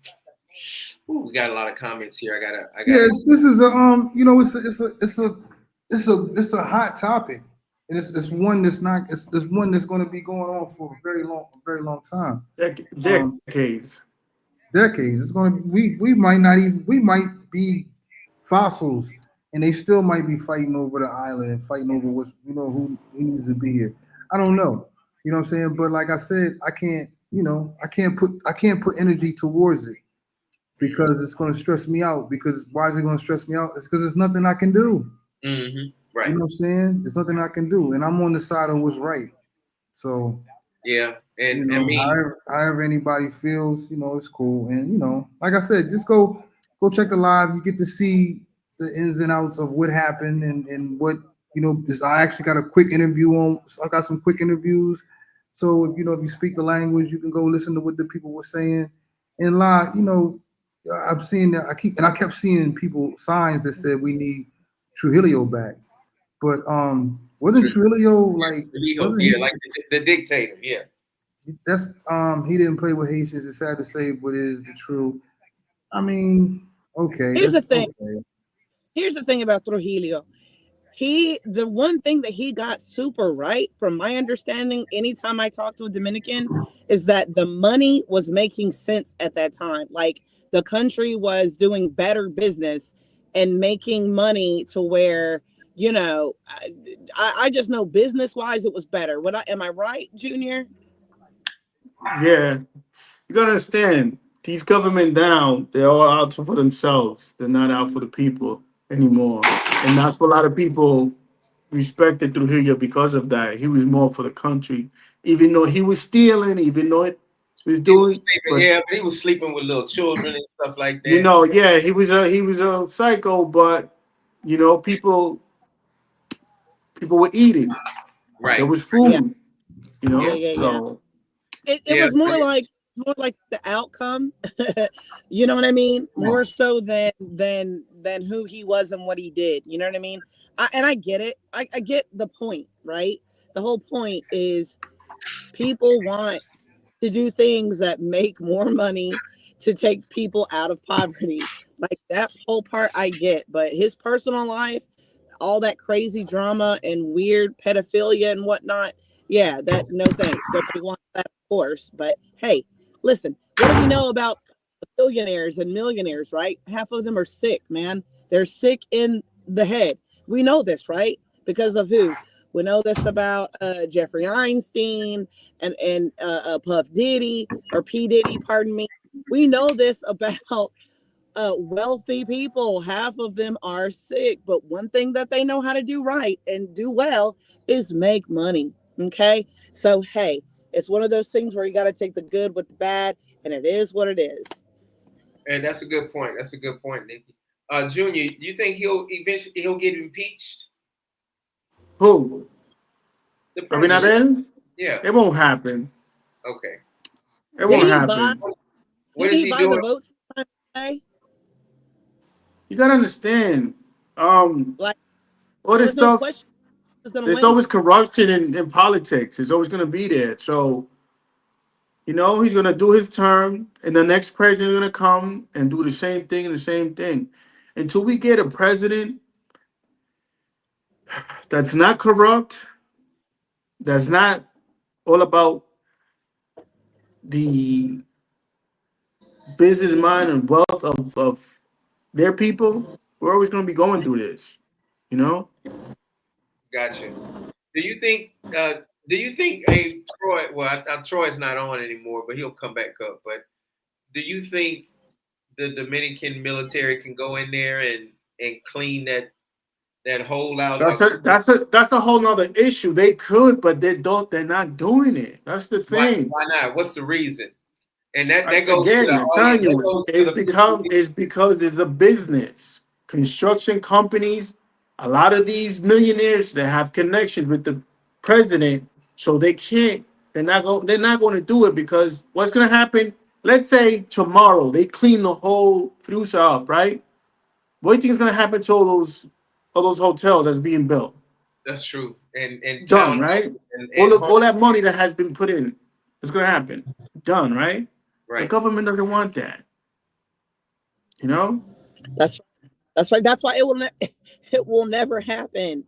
we got a lot of comments here. I Yeah, gotta. this is a it's a hot topic, and it's one that's not it's one that's going to be going on for a very long time. Um, Decades. Decades. It's going to we might not even we might be fossils, and they still might be fighting over the island and fighting over what's who needs to be here. I don't know. You know what I'm saying? But like I said, I can't put energy towards it. because it's going to stress me out. Because why is it going to stress me out? It's because there's nothing I can do. Right. You know what I'm saying? There's nothing I can do, and I'm on the side of what's right. So Yeah. you And I know, mean, however anybody feels, you know, it's cool. And you know, like I said, just go check the live. You get to see the ins and outs of what happened and what you know. I actually got a quick interview on. I got some quick interviews. So if you know if you speak the language, you can go listen to what the people were saying. And live, you know, I've seen that. I kept seeing people signs that said we need Trujillo back. But wasn't True. Trujillo like wasn't he Yeah, like the dictator. Yeah. that's he didn't play with Haitians. It's sad to say, but it is the truth. I mean, okay, Here's the that's thing. okay. Here's the thing about Trujillo. The one thing that he got super right, from my understanding, anytime I talk to a Dominican, is that the money was making sense at that time. Like the country was doing better business and making money to where, you know, I just know business wise it was better. Am I right, Junior? Yeah, you gotta understand these government down. They're all out for themselves. They're not out for the people anymore, and that's what a lot of people respected Trujillo because of that. He was more for the country, even though he was stealing, even though it was He was doing. sleeping, But yeah, but he was sleeping with little children and stuff like you that. know, yeah, he was a psycho. But you know, people were eating. There Right. was Yeah, food. You Yeah. yeah, know, yeah, yeah. so It Yeah. was more like the outcome. You know what I mean? More so than who he was and what he did. You know what I mean? And I get it. I get the point, right? The whole point is people want to do things that make more money to take people out of poverty. Like that whole part I get, but his personal life, all that crazy drama and weird pedophilia and whatnot. Yeah, that no thanks. Nobody wants that, of course. But hey, listen, what do we know about billionaires and millionaires, right? Half of them are sick, man. They're sick in the head. We know this, right? Because of who? We know this about Jeffrey Einstein and Puff Diddy or P Diddy, pardon me. We know this about wealthy people. Half of them are sick, but one thing that they know how to do right and do well is make money. Okay, so hey, it's one of those things where you got to take the good with the bad, and it is what it is. And that's a good point. That's a good point, Nikki. Junior, do you think he'll get impeached? who? The Are we not president. in? Yeah. It won't happen. Okay. It Did won't he buy? happen. What Did is he he buy the doing? votes today? You gotta understand. Um, Like all there this was no stuff. question he was going to There's win. always corruption in politics. It's always gonna be there. So you know he's gonna do his term, and the next president is gonna come and do the same thing and the same thing. Until we get a president that's not corrupt, that's not all about the business mind and wealth of their people, we're always gonna be going through this. You know? Gotcha. Do you think? Do you think a Troy? Well, Troy's not on anymore, but he'll come back up. But do you think the Dominican military can go in there and clean that hole out? That's a whole nother issue. They could, but they don't. They're not doing it. That's the Why? thing. Why not? What's the reason? And that goes to Again, the I'm audience. telling That you, goes to the people. it's because it's a business. Construction companies, a lot of these millionaires that have connections with the president, so they can't. They're not going to do it because what's going to happen? Let's say tomorrow they clean the whole Fruisa up, right? What do you think is going to happen to all those hotels that's being built? That's true. And Done, town right? and home. All that money that has been put in, it's going to happen. Done, right? The Right. government doesn't want that. You know? That's that's right. That's why it will never happen.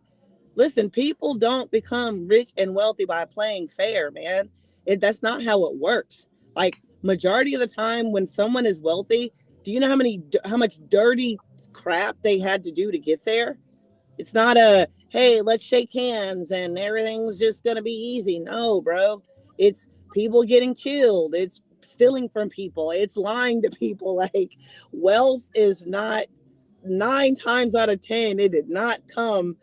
Listen, people don't become rich and wealthy by playing fair, man. That's not how it works. Like majority of the time when someone is wealthy, do you know how much dirty crap they had to do to get there? It's not a, hey, let's shake hands and everything's just going to be easy. No, bro. It's people getting killed. It's stealing from people. It's lying to people. Like, wealth is not, 9 times out of 10, it did not come,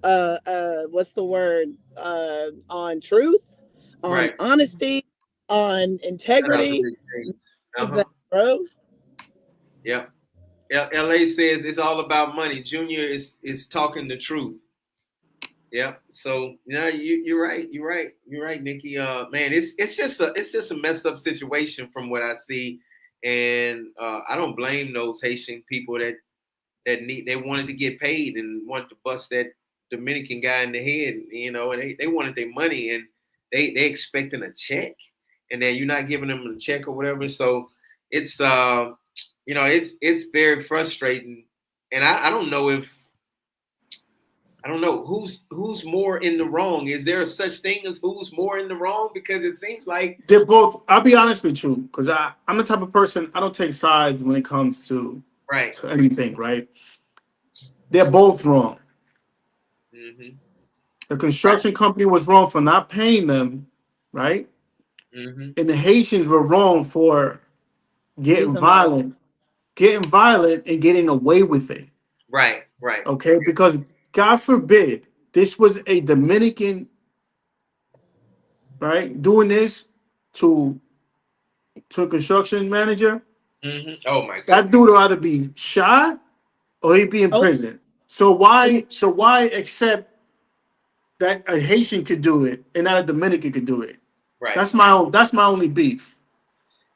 what's the word? On truth, on Right. honesty, on Shout out to integrity. Big James. Is Uh-huh. that, bro? Yeah. LA says it's all about money. Junior is talking the truth. Yeah. So you're right. You're right. You're right, Nikki. Man, it's just a messed up situation from what I see, and I don't blame those Haitian people that they wanted to get paid and wanted to bust that Dominican guy in the head, and they wanted their money and they expecting a check, and then you're not giving them a check or whatever. So it's it's very frustrating, and I don't know if I don't know who's more in the wrong. Is there a such thing as who's more in the wrong? Because it seems like They're both. I'll be honest with you, because I'm the type of person I don't take sides when it comes right. to anything. Right? They're both wrong. Hmm. The Right. construction company was wrong for not paying them, right? Hmm. And the Haitians were wrong for getting Using violence. violent, and getting away with it. Right. Right. Okay, because God forbid this was a Dominican, right, doing this to a construction manager. Oh my That goodness. dude will either be shot or he'd be in Oh, prison. So why accept that a Haitian could do it and not a Dominican could do it? Right. That's my only beef.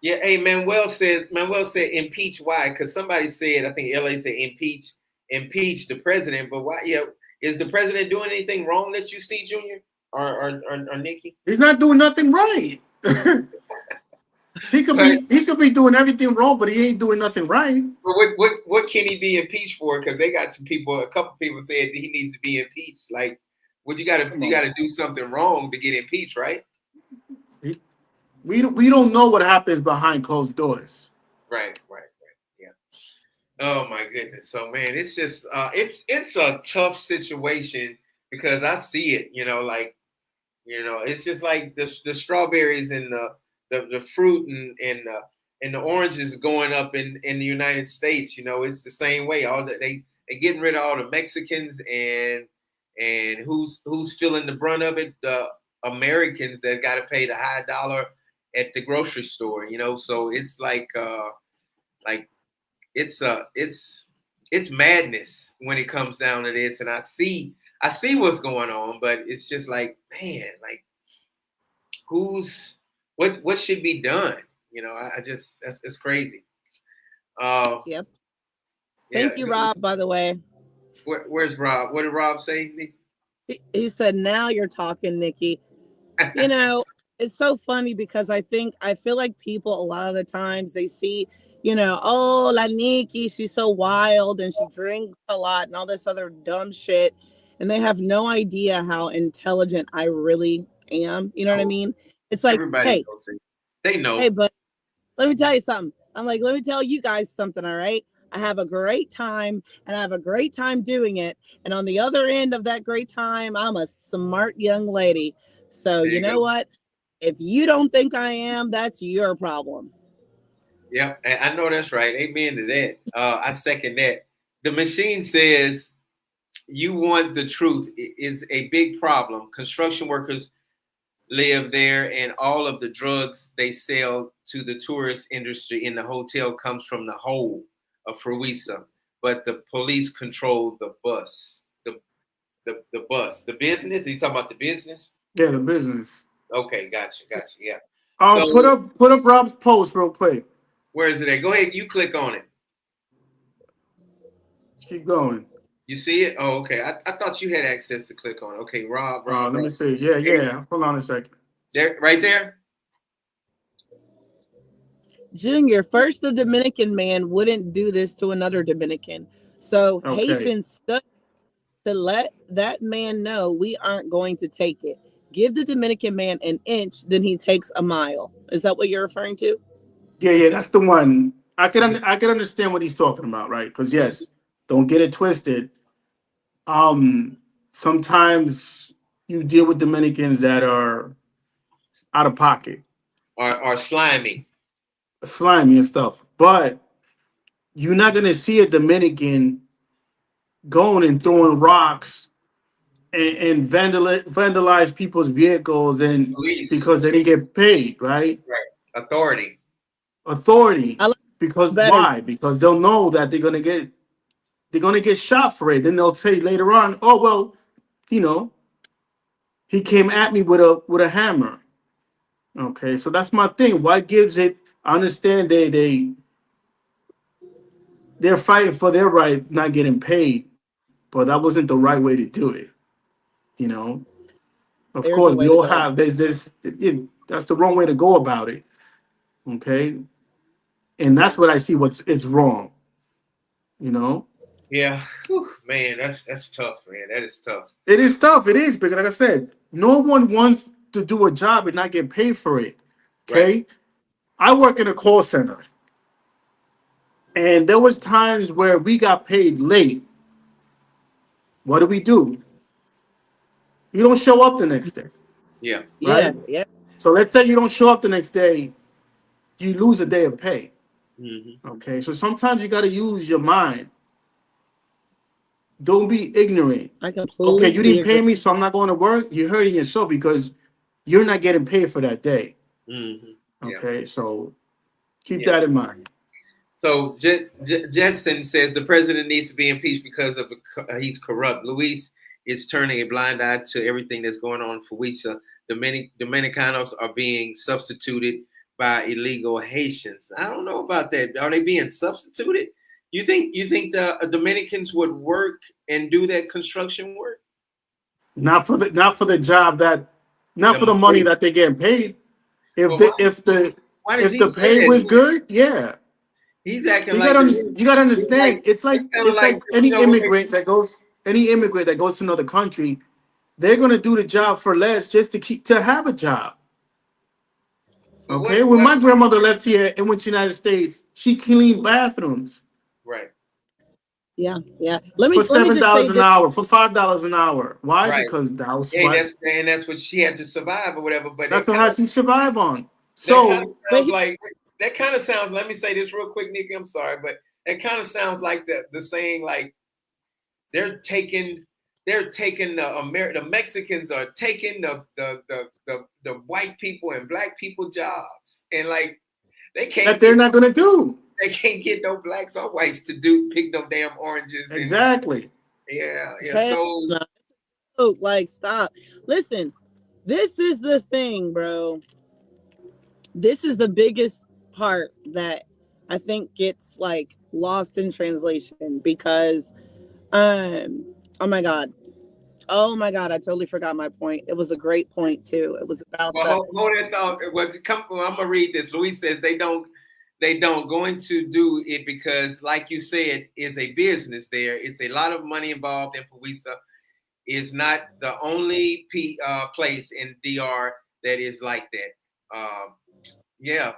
Yeah, hey, Manuel said impeach why? Because somebody said, I think LA said impeach the president, but why? Yeah, is the president doing anything wrong that you see, Junior or Nikki? He's not doing nothing right. he could But be he could be doing everything wrong, but he ain't doing nothing right. what can he be impeached for? Because they got a couple people said he needs to be impeached. Like, what Come you on. gotta do something wrong to get impeached, right? He, we don't know what happens behind closed doors. Right. Yeah. Oh my goodness. So man, it's just it's a tough situation because I see it, like it's just like the strawberries and the fruit and the oranges going up in the United States. It's the same way. All that they getting rid of all the Mexicans and who's feeling the brunt of it? The Americans that got to pay the high dollar at the grocery store. So it's like it's madness when it comes down to this, and I see what's going on, but it's just like, man, like who's what should be done? I just that's it's crazy. Uh, yep. yeah. Thank you, Rob, by the way. Where's Rob? What did Rob say, Nick? He said, now you're talking, Nikki. You know, it's so funny because I feel like people a lot of the times they see, oh, La Nikki, she's so wild and she drinks a lot and all this other dumb shit. And they have no idea how intelligent I really am. You know what I Oh, mean? It's like, everybody hey, knows it. They hey, know. but let me tell you something. I'm like, let me tell you guys something, all right? I have a great time and I have a great time doing it. And on the other end of that great time, I'm a smart young lady. So, There you you know go. what? If you don't think I am, that's your problem. Yep, I know that's right. Amen to that. I second that. The machine says you want the truth is a big problem. Construction workers live there, and all of the drugs they sell to the tourist industry in the hotel comes from the whole of Fruisa. But the police control the bus, the bus, the business. Are you talking about the business? Yeah, the business. Okay, gotcha. Yeah. Put So up Rob's post real quick. where is it at? Go ahead, you click on it. Keep going. You see it? Oh, okay. I thought you had access to click on it. Okay, Rob. Let me see. Yeah, There, yeah. Hold on a second. there, right there. Junior, first, the Dominican man wouldn't do this to another Dominican. So Okay. Haitians stood to let that man know we aren't going to take it. Give the Dominican man an inch, then he takes a mile. Is that what you're referring to? Yeah, that's the one. See, I can understand what he's talking about, right? Because yes, don't get it twisted. Sometimes you deal with Dominicans that are out of pocket. are slimy. slimy and stuff. But you're not gonna see a Dominican going and throwing rocks and vandalize people's vehicles and Police, because they didn't get paid, right? right? Authority, Authority. I like Because it better. why? Because they'll know that they're gonna get shot for it. Then they'll say later on, oh well, you know, he came at me with a hammer. Okay, so that's my thing. Why gives it? I understand they're fighting for their right, not getting paid, but that wasn't the right way to do it. You know, of There's course, a we way to all go. have. There's this. That's the wrong way to go about it. Okay, and that's what I see. It's wrong. You know, yeah. Whew, man, that's tough, man. That is tough. it is tough. It is because, like I said, no one wants to do a job and not get paid for it. Right. Okay, I work in a call center, and there was times where we got paid late. What do we do? You don't show up the next day, Yeah. Yeah, right? yeah. So let's say you don't show up the next day, you lose a day of pay. Hmm. Okay, so sometimes you got to use your mind. Don't be ignorant. I Okay, you completely didn't agree. pay me, so I'm not going to work. You're hurting yourself because you're not getting paid for that day. Hmm. Yeah. Okay, so keep Yeah. that in mind. So Jetson says the president needs to be impeached because he's corrupt. Luis is turning a blind eye to everything that's going on for Fruisa. Dominicanos are being substituted by illegal Haitians. I don't know about that. Are they being substituted? You think the Dominicans would work and do that construction work? Not for the job not for the The money that they're getting paid. If But why, the if the why does if he the say pay that? was good, yeah. He's acting You like gotta the you gotta he's like understand. It's it's like kind of it's like like any what they immigrant that goes to another country, they're gonna do the job for less just to have a job. but Okay, when my grandmother left here and went to the United States, she cleaned bathrooms right. Yeah, yeah. Let me for let me seven just say dollars an this. hour, for $5 an hour. Why? Right. Because that was Hey, what that's what she had to survive or whatever. But that's what how she survived on. that kind of So But sounds like that kind of sounds. Let me say this real quick, Nikki. I'm sorry, but that kind of sounds like the saying like they're taking the Mexicans are taking the white people and black people jobs, and like they that can't they're get not gonna do they can't get no blacks or whites to do pick no damn oranges and exactly. yeah. hell So no. Oh, like stop. Listen, this is the thing, bro. This is the biggest part that I think gets like lost in translation because oh my god. Oh my god, I totally forgot my point. It was a great point too. It was about well, the hold that thought. Well, I'm gonna read this. Luis says they don't going to do it because, like you said, it's a business there. It's a lot of money involved in Fruisa. It's not the only place in DR that is like that. Yeah,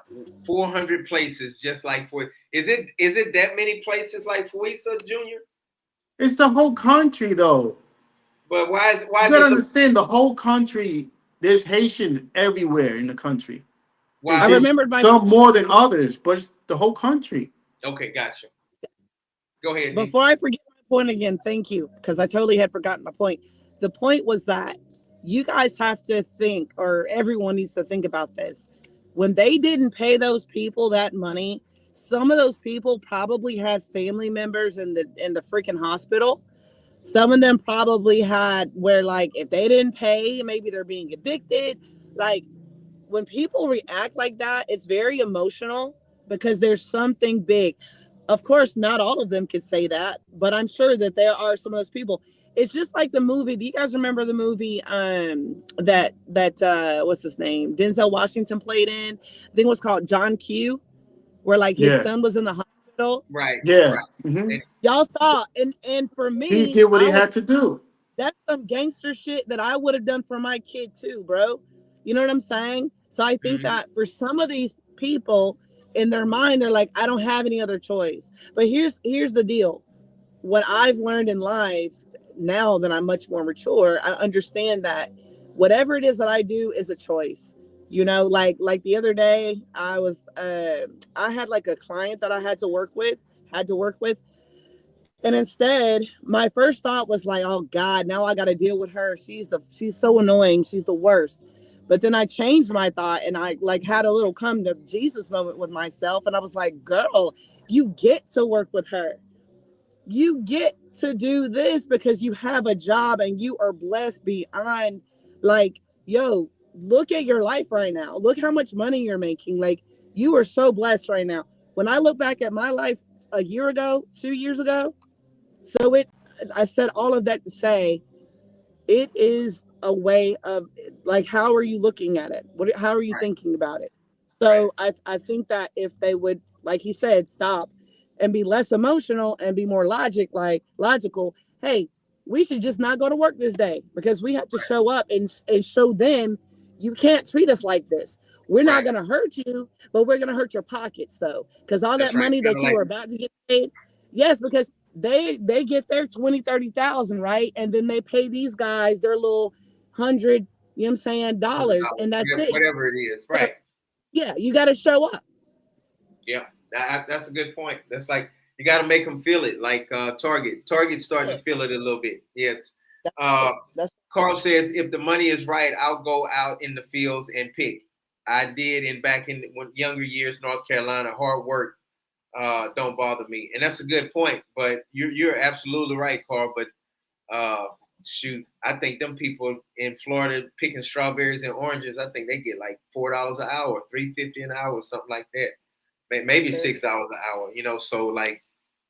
400 places just like for is it that many places like Fruisa Junior? It's the whole country though. But why You is gotta it the understand the whole country. There's Haitians everywhere in the country. It's I why? just remembered my some more than others, but it's the whole country. Okay, gotcha. Go ahead, D. before I forget my point again, thank you, because I totally had forgotten my point. The point was that you guys have to think, or everyone needs to think about this. When they didn't pay those people that money, some of those people probably had family members in the freaking hospital. Some of them probably had where like if they didn't pay, maybe they're being evicted. Like when people react like that, it's very emotional because there's something big. Of course, not all of them could say that, but I'm sure that there are some of those people. It's just like the movie. Do you guys remember the movie that what's his name? Denzel Washington played in? I think it was called John Q, where like his Yeah, son was in the hospital. Right, yeah. right. hmm And Y'all saw, and for He me, did what he I was had to do. that's some gangster shit that I would have done for my kid too, bro. You know what I'm saying? So I think mhm. that for some of these people in their mind, they're like, I don't have any other choice. But here's the deal. What I've learned in life now that I'm much more mature, I understand that whatever it is that I do is a choice. Like the other day, I had like a client that I had to work with, and instead, my first thought was like, "Oh God, now I got to deal with her. She's so annoying. She's the worst." But then I changed my thought, and I like had a little come to Jesus moment with myself, and I was like, "Girl, you get to work with her. You get to do this because you have a job and you are blessed beyond, like, yo, look at your life right now. Look how much money you're making. Like, you are so blessed right now." When I look back at my life a year ago, 2 years ago, so I said all of that to say it is a way of, like, how are you looking at it? How are you Right. thinking about it? Right. So I think that if they would, like he said, stop and be less emotional and be more logical, hey, we should just not go to work this day because we have to show up and show them you can't treat us like this. We're not Right. going to hurt you, but we're going to hurt your pockets though, because all that That's right. money Kind that of you like are about to get paid, yes, because they get their 20, 30,000, right? And then they pay these guys their little hundred, you know what I'm saying, dollars, and that's $100, it. whatever it is. So Right. yeah, you got to show up. Yeah. That's a good point. That's like you got to make them feel it. Like Target. Target's starting to feel it a little bit. Yes. That's Uh, it. That's Carl says, if the money is right, I'll go out in the fields and pick. I did in back in younger years, North Carolina. Hard work don't bother me, and that's a good point. But you're absolutely right, Carl. But uh, shoot, I think them people in Florida picking strawberries and oranges, I think they get like $4 an hour, $3.50 an hour, something like that. Maybe it. $6 an hour. So like,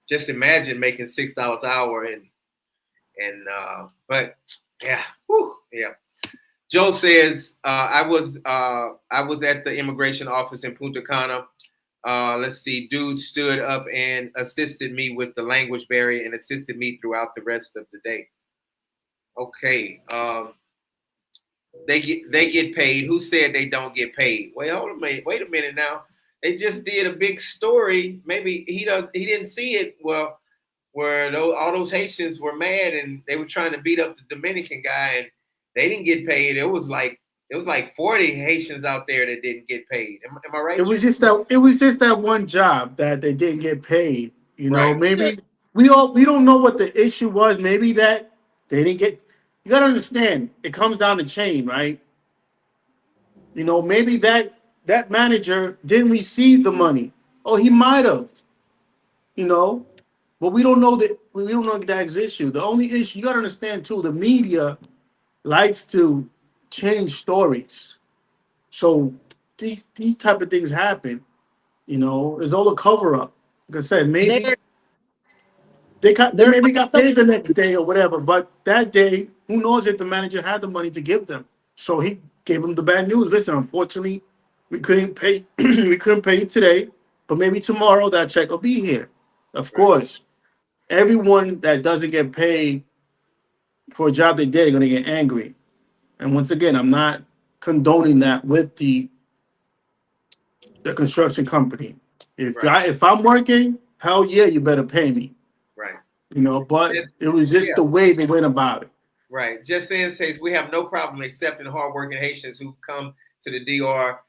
just imagine making $6 an hour but yeah, whew, yeah. Joe says I was at the immigration office in Punta Cana. Let's see, dude stood up and assisted me with the language barrier and assisted me throughout the rest of the day. Okay, they get paid. Who said they don't get paid? Wait a minute now. They just did a big story. Maybe he didn't see it. Well, where all those Haitians were mad and they were trying to beat up the Dominican guy and they didn't get paid. It was like 40 Haitians out there that didn't get paid. Am I It right, was Junior? just that one job that they didn't get paid. Right, So Maybe we don't know what the issue was. Maybe that they didn't get. You gotta understand, it comes down the chain, right? Maybe that manager didn't receive the money. Oh, he might have. You know, but we don't know that. We don't know the exact issue. The only issue you gotta understand too. The media likes to change stories, so these type of things happen. It's all a cover up. Like I said, maybe they're they they're maybe like got so paid the next day or whatever, but that day, who knows if the manager had the money to give them? So he gave them the bad news. Listen, unfortunately, we couldn't pay. We couldn't pay you today, but maybe tomorrow that check will be here. Of right, course, everyone that doesn't get paid for a job they did are going to get angry. And once again, I'm not condoning that with the construction company. If right, I'm working, hell yeah, you better pay me. right. But Just, it was just yeah, the way they went about it. right. Just saying says we have no problem accepting hardworking Haitians who come to the DR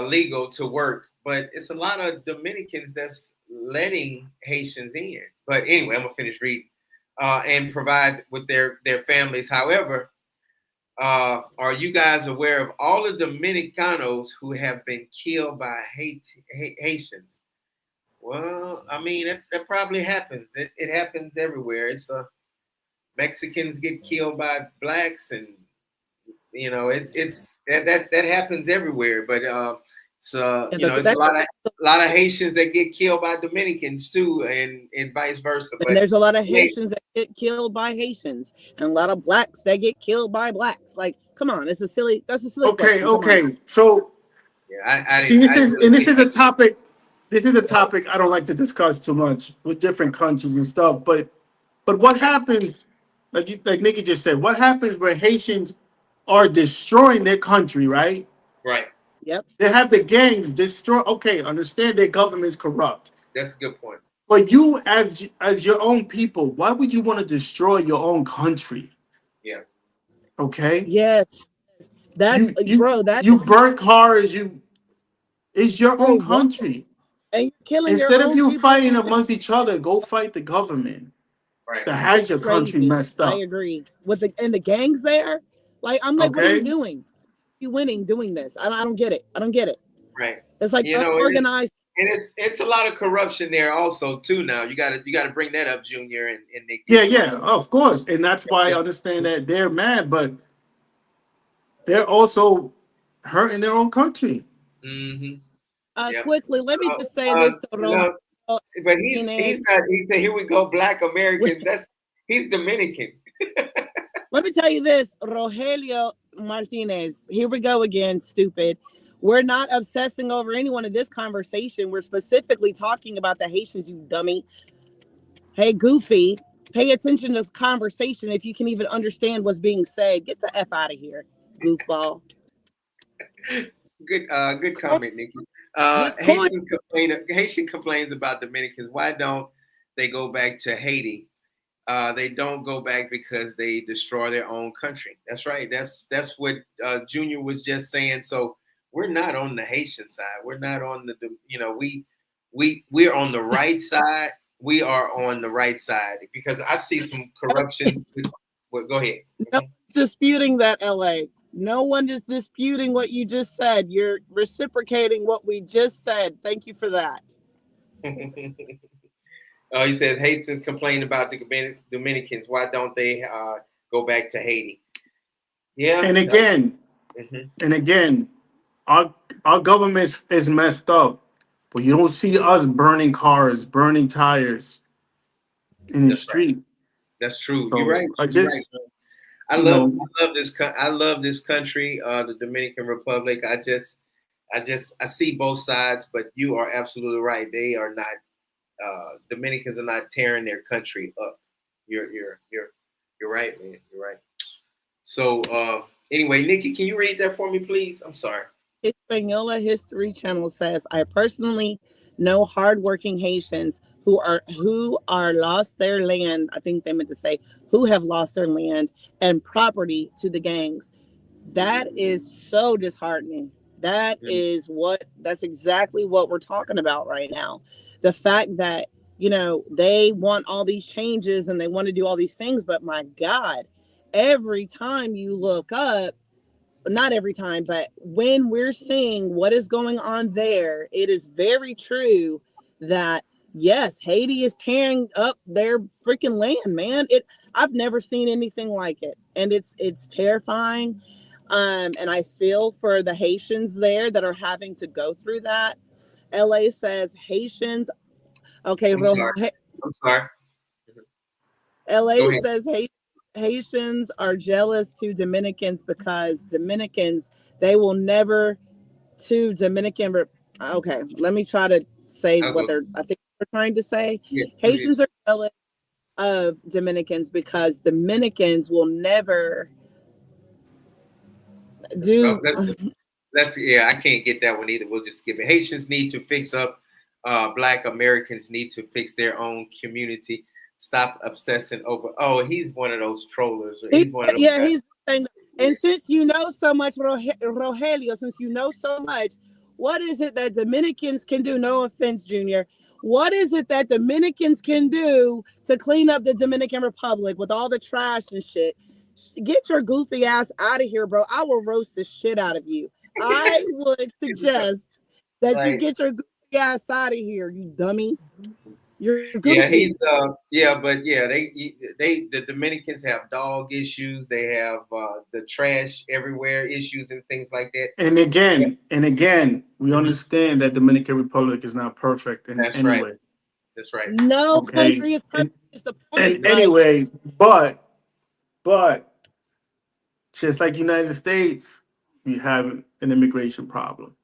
legal to work, but it's a lot of Dominicans that's letting Haitians in. But anyway, I'm gonna finish reading and provide with their families. However, are you guys aware of all the Dominicanos who have been killed by Haitians? Well, I mean, that probably happens. It happens everywhere. Mexicans get killed by blacks, and it's that happens everywhere. But yeah, the it's a best, lot of Haitians that get killed by Dominicans too, and vice versa. and But there's a lot of hey, Haitians that get killed by Haitians, and a lot of blacks that get killed by blacks. Like, come on, that's a silly Okay, question. Come on now. okay. So yeah, I see, didn't this I didn't is really and this think is a like that. topic. This is a topic I don't like to discuss too much with different countries and stuff. But what happens, like Nikki just said, what happens where Haitians are destroying their country, right? Right, Yep. They have the gangs destroy. Okay, understand their government's corrupt. that's a good point. But you, as your own people, why would you want to destroy your own country? Yeah, Okay, Yes. That's You you bro. That you is burn cars. It's your for own what? country. And you're killing your Instead of own you people. fighting amongst each other, go fight the government Right. that has It's your country crazy. messed I up. agree. With the and the gangs there, like I'm like, what are you Okay? doing? You winning doing this? I don't get it. I don't get it. Right. It's like You know, unorganized. and it's a lot of corruption there also too. Now you gotta bring that up, Junior and Nikki. Yeah, It's a lot. yeah, of course. And that's why I understand that they're mad, but they're also hurting their own country. Mm-hmm. Yeah. Quickly, let me Uh, just say this to no, Rogelio but he's Martinez. not. He said, "Here we go, Black Americans." He's Dominican. Let me tell you this, Rogelio Martinez. Here we go again, stupid. We're not obsessing over anyone in this conversation. We're specifically talking about the Haitians, you dummy. Hey, Goofy, pay attention to the conversation if you can even understand what's being said. Get the F out of here, goofball. Good Coin, comment, Nikki. just coin. Haitian complains about Dominicans. Why don't they go back to Haiti? They don't go back because they destroy their own country. That's right. That's what Junior was just saying. So we're not on the Haitian side. We're not on the we're on the right side. We are on the right side because I see some corruption. Well, go ahead. No one's disputing that, LA. No one is disputing what you just said. You're reciprocating what we just said. Thank you for that. He says Haitians complain about the Dominicans. Why don't they go back to Haiti? Yeah. And again, Mhm. and again, our our government is messed up, but you don't see us burning cars, burning tires in the That's right. street. That's true. You're So right. I You're right. just, Bro. you know, I love this country, the Dominican Republic. I see both sides, but you are absolutely right. They are not. Dominicans are not tearing their country up. You're right, man. You're right. So anyway, Nikki, can you read that for me, please? I'm sorry. Hispaniola History Channel says, I personally know hardworking Haitians who are lost their land. I think they meant to say who have lost their land and property to the gangs. That is so disheartening. That's exactly what we're talking about right now. The fact that, they want all these changes and they want to do all these things, but my God, every time you look up, not every time, but when we're seeing what is going on there, it is very true that yes, Haiti is tearing up their freaking land, man. I've never seen anything like it. And it's terrifying. And I feel for the Haitians there that are having to go through that. LA says Haitians, okay, I'm sorry. I'm sorry. Go LA ahead. says Haitians are jealous to Dominicans because Dominicans, they will never to Dominican. Okay, let me try to say I'll what go. I think they're trying to say. Yeah. Go ahead. Haitians are jealous of Dominicans because Dominicans will never No, do. that's yeah. I can't get that one either. We'll just skip it. Haitians need to fix up. Black Americans need to fix their own community. Stop obsessing over. Oh, he's one of those trollers. He's one of those Yeah, guys. he's saying. And since you know so much, Rogelio, since you know so much, what is it that Dominicans can do? No offense, Junior. What is it that Dominicans can do to clean up the Dominican Republic with all the trash and shit? Get your goofy ass out of here, bro. I will roast the shit out of you. I would suggest that you Right. get your goofy ass out of here, you dummy. You're Yeah, goofy. he's but yeah, the Dominicans have dog issues. They have the trash everywhere issues and things like that. and again, we Mhm. understand that Dominican Republic is not perfect in That's any right. way. That's right. No Okay, country is perfect. and Is the point. and Like, anyway, but just like United States, we have an immigration problem.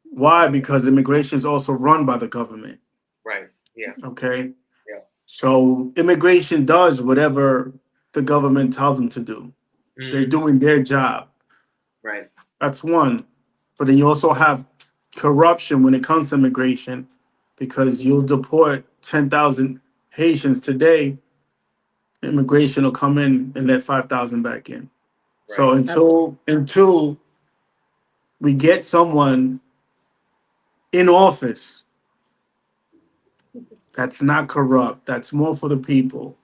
Why? Because immigration is also run by the government. Right. Yeah. Okay, Yeah. so immigration does whatever the government tells them to do. They're Hmm. doing their job. Right. That's one. But then you also have corruption when it comes to immigration because you'll deport 10,000 Haitians today. Immigration will come in and let 5,000 back in. So Right. until we get someone in office that's not corrupt, that's more for the people,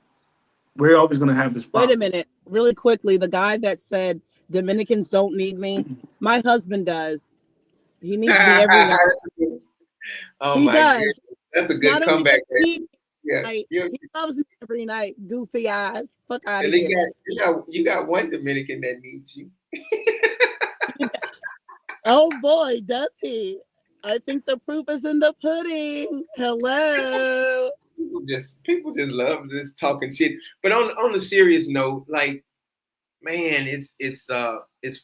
we're always going to have this Wait a problem. minute, really quickly. The guy that said Dominicans don't need me, my husband does. He needs me every night. Oh He my goodness, does. that's a good Not only comeback. does he need me Yeah, every night, you he loves me every night. Goofy eyes. Fuck out at of least here. you got one Dominican that needs you. Oh boy, does he? I think the proof is in the pudding. Hello. People just love just talking shit. But on a serious note, like man, it's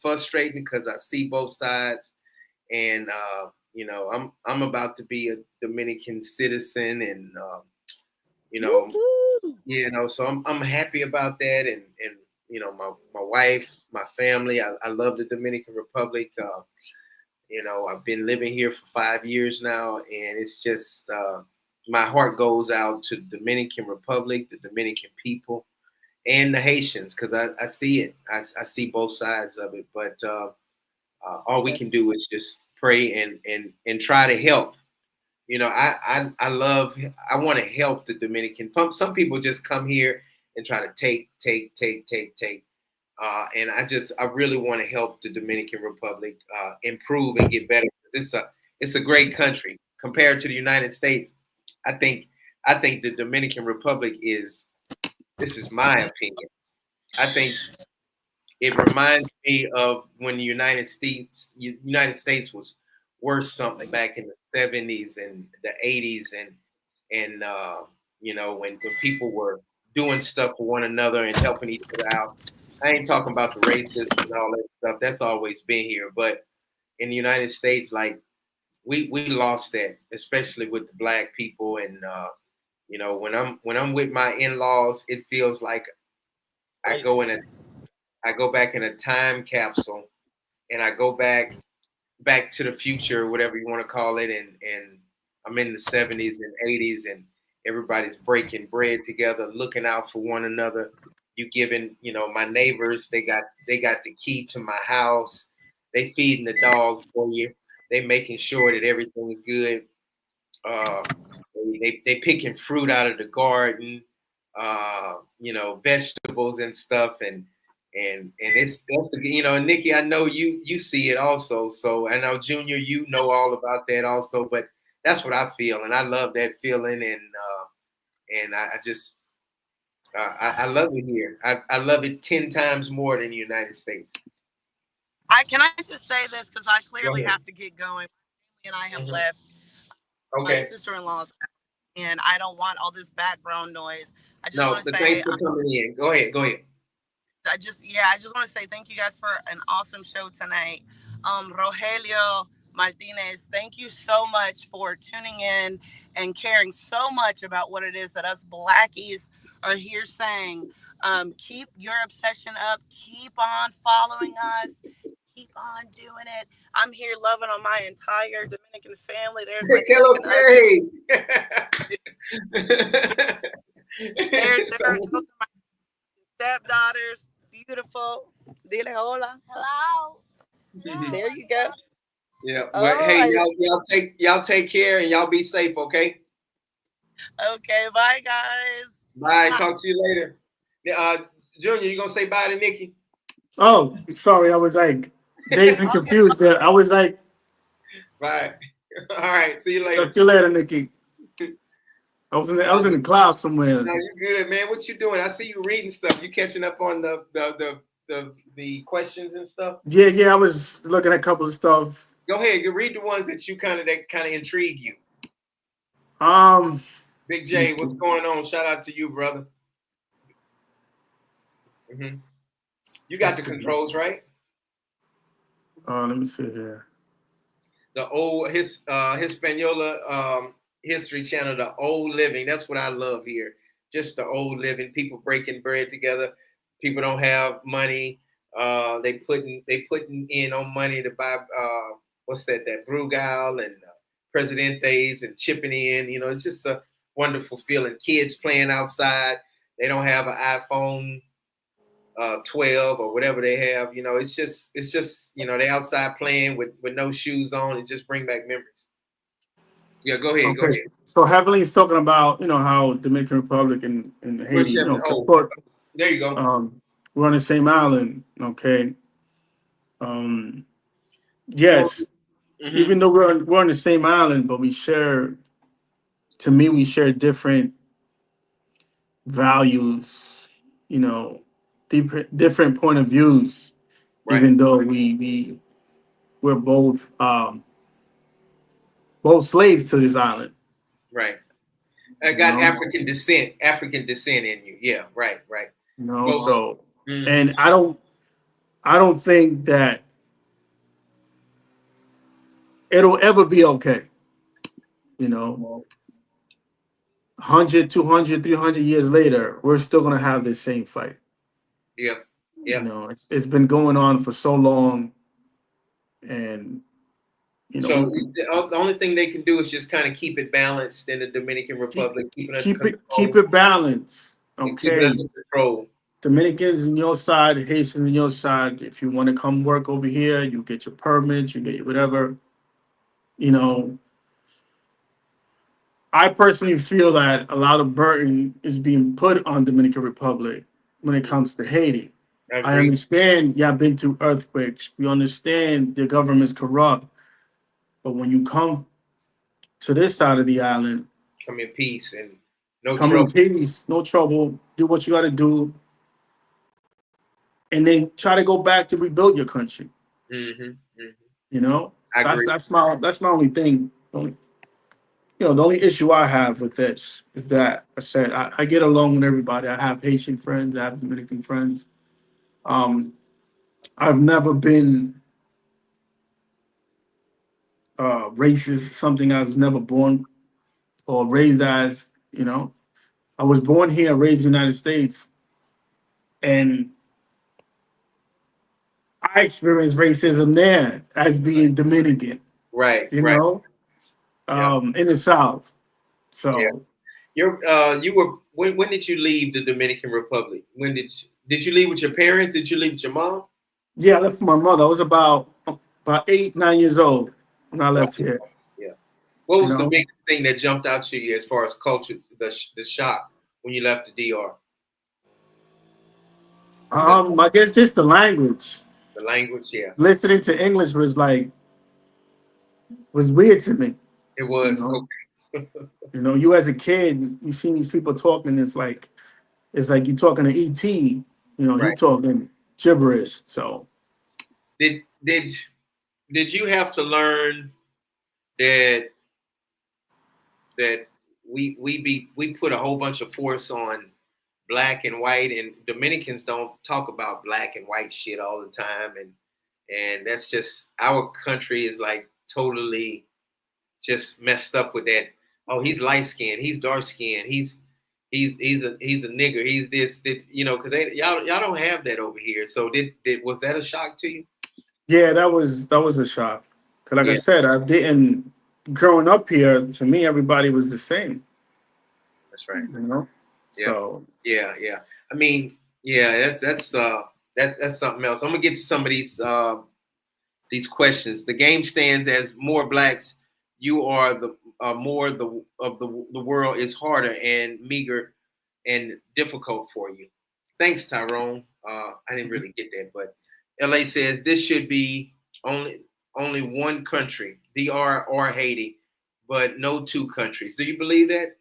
frustrating because I see both sides, and I'm about to be a Dominican citizen, and you know Woo-hoo. so I'm happy about that, and my wife, my family, I love the Dominican Republic. I've been living here for 5 years now, and it's just my heart goes out to the Dominican Republic, the Dominican people, and the Haitians because I see it. I see both sides of it, but all we can Yes. do is just pray and try to help. I love. I want to help the Dominican. Some people just come here and try to take. And I really want to help the Dominican Republic improve and get better. It's a great country compared to the United States. I think I think the Dominican Republic is. This is my opinion. I think it reminds me of when the United States was worth something back in the 70s and the 80s, and when people were doing stuff for one another and helping each other out. I ain't talking about the racism and all that stuff. That's always been here. But in the United States, like we lost that, especially with the black people. And when I'm with my in-laws, it feels like I go in a I go back in a time capsule, and I go back to the future, whatever you want to call it, and I'm in the 70s and 80s, and everybody's breaking bread together, looking out for one another. You giving, my neighbors, they got the key to my house. They feeding the dog for you. They making sure that everything's good. Uh, they picking fruit out of the garden, vegetables and stuff, and Nikki, I know you see it also. So I know Junior, you know all about that also. But that's what I feel, and I love that feeling, and I just I love it here. I love it 10 times more than the United States. Can I just say this because I Go clearly ahead. have to get going, and I have Mhm. left my Okay. sister-in-law's house, and I don't want all this background noise. I just No, want to but say thanks for coming in. Go ahead. Go ahead. I just want to say thank you guys for an awesome show tonight. Rogelio Martinez, thank you so much for tuning in and caring so much about what it is that us blackies are here saying. Keep your obsession up. Keep on following us. Keep on doing it. I'm here loving on my entire Dominican family. There's my Hello, Dominican husband. Terry. There, those are my stepdaughters. Beautiful. Dile hola. Hello. There you go. Yeah. Well, Oh, hey, y'all take care and y'all be safe, okay? okay. Bye, guys. Bye. Mwah. Talk to you later. Uh, Junior, you gonna say bye to Nikki? Oh, sorry, I was like dazed and Okay. confused there. I was like, Bye. All right. See you talk later. to you later, Nikki. I was in the cloud somewhere. No, you good, man. What you doing? I see you reading stuff. You catching up on the questions and stuff. Yeah, yeah, I was looking at a couple of stuff. Go ahead. You read the ones that kind of intrigue you. Um, Big let me J, see. what's going on? Shout out to you, brother. You got the controls, right? Let me see here. The old Hispaniola History Channel, the old living. That's what I love here. Just the old living. People breaking bread together. People don't have money. They putting in on money to buy what's that Brugal and Presidentes and chipping in. It's just a wonderful feeling. Kids playing outside. They don't have an iPhone 12 or whatever they have. It's just they outside playing with no shoes on. It just bring back memories. Yeah, go ahead, go Okay, ahead. so heavily is talking about how Dominican Republic and Which Haiti, have, 'cause oh, there you go. we're on the same island. Okay, um, Well, yes, hmm even though we're on the same island, but we share. To me, we share different values. You know, different point of views. right, Even though we're both slaves to this island. right. I You got know, African descent in you. Yeah, right, right. Well, so hmm and I don't think that it'll ever be okay. You know, 100, 200, 300 years later, we're still gonna have this same fight. yeah, yeah. It's been going on for so long, and So the only thing they can do is just kind of keep it balanced in the Dominican keep Republic, keep it under keep control, it balanced. and keep it Okay, under control. Dominicans in your side, Haitians in your side. If you want to come work over here, you get your permits, you get your whatever. You know, I personally feel that a lot of burden is being put on Dominican Republic when it comes to Haiti. I I agree. understand, yeah, I've been through earthquakes. We understand the government's corrupt, but when you come to this side of the island, Come in peace and no come in trouble. peace, no trouble, do what you got to do, and then try to go back to rebuild your country. Hmm You know, I that's agree. that's my only thing. The only issue I have with this is that I said I get along with everybody. I have Haitian friends, I have Dominican friends. Um, I've never been racist. Something I was never born or raised as. I was born here, raised in the United States, and I experienced racism there as being Dominican. Right, You right. know, Yeah, in the South. yeah. So You were when did you leave the Dominican Republic? Did you leave with your parents? Did you leave with your mom? yeah, I left with my mother. I was about 8, 9 years old when I Right. left here. Yeah. What You was the know, biggest thing that jumped out to you as far as culture, the shock when you left the DR? The, I guess just the language. the language, yeah, Listening to English was weird to me. it You was know, okay. you as a kid, you see these people talking. It's like you talking to ET. He Right. talking gibberish. So Did did did you have to learn that that we put a whole bunch of force on black and white, and Dominicans don't talk about black and white shit all the time, and that's just our country is like totally just messed up with that. Oh, he's light skinned, he's dark skinned, he's a nigger, he's because y'all don't have that over here. So did was that a shock to you? yeah, that was a shock. Cause like I Yeah, said, I didn't growing up here. To me, everybody was the same. that's right. You know, Yeah, so yeah, yeah. I mean, yeah, that's something else. I'm gonna get to some of these questions. The game stands as more blacks you are, the more the world is harder and meager and difficult for you. Thanks, Tyrone. I didn't really get that, but LA says this should be only only one country, DR or Haiti, but no two countries. Do you believe that?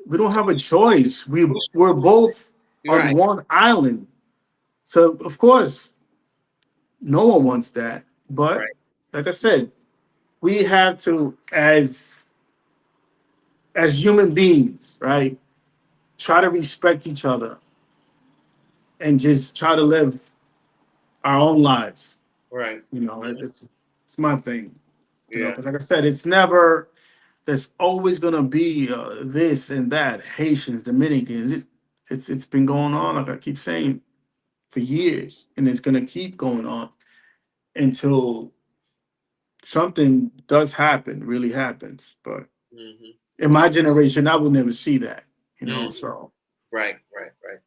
we don't have a choice. We're both You're on right, one island. So of course, no one wants that. But right. like I said, we have to, as human beings, right? Try to respect each other and just try to live our own lives. Right. It's my thing. Yeah. Because like I said, it's never. There's always gonna be this and that. Haitians, Dominicans. It's been going on, like I keep saying, for years, and it's gonna keep going on until something does happen, really happens. But hmm in my generation, I will never see that. hmm So Right. Right. Right.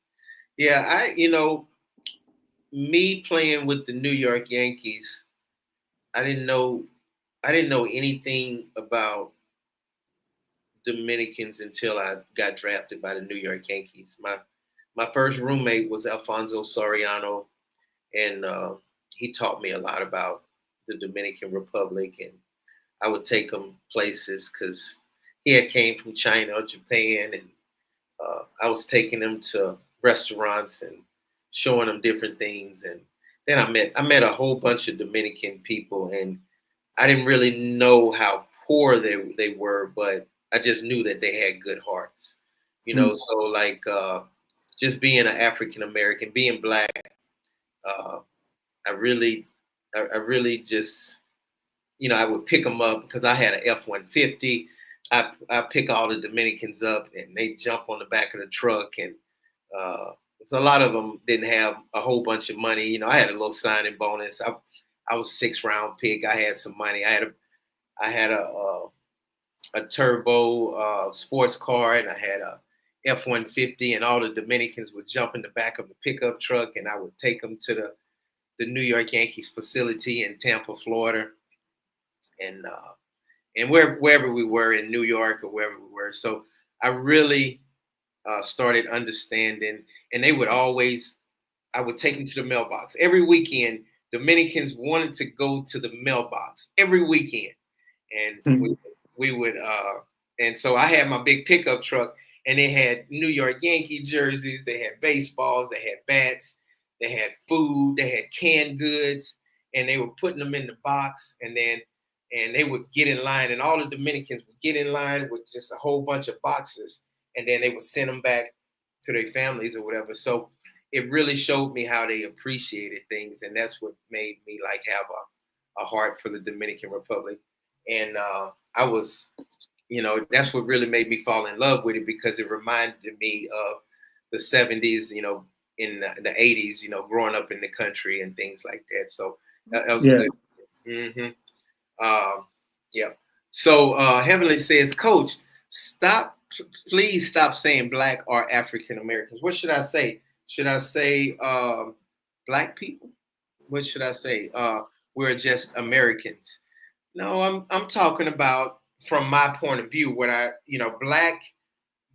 Yeah, me playing with the New York Yankees, I didn't know I didn't know anything about Dominicans until I got drafted by the New York Yankees. My first roommate was Alfonso Soriano, and he taught me a lot about the Dominican Republic, and I would take him places because he had came from China or Japan, and I was taking him to restaurants and showing him different things, and then I met a whole bunch of Dominican people, and I didn't really know how poor they were, but I just knew that they had good hearts, you know. Mm. So like just being an African American, being black, uh, I really, I really just, I would pick them up because I had an F-150. I pick all the Dominicans up and they jump on the back of the truck, and so a lot of them didn't have a whole bunch of money. I had a little signing bonus. I was 6th round pick. I had some money. I had a turbo sports car, and I had a F-150, and all the Dominicans would jump in the back of the pickup truck, and I would take them to the New York Yankees facility in Tampa, Florida, and wherever we were in New York or wherever we were. So I really started understanding, and they would always, I would take them to the mailbox every weekend. Dominicans wanted to go to the mailbox every weekend, and Mm. we would, and so I had my big pickup truck, and they had New York Yankee jerseys, they had baseballs, they had bats, they had food, they had canned goods, and they were putting them in the box, and they would get in line, and all the Dominicans would get in line with just a whole bunch of boxes, and then they would send them back to their families or whatever. So it really showed me how they appreciated things, and that's what made me like have a heart for the Dominican Republic. And I was, that's what really made me fall in love with it, because it reminded me of the '70s, in the '80s, growing up in the country and things like that. So that was Yeah. good. Hmm. Yeah. So Heavenly says, Coach, stop, please stop saying Black or African Americans. What should I say? Should I say Black people? What should I say? We're just Americans. No, I'm talking about from my point of view. What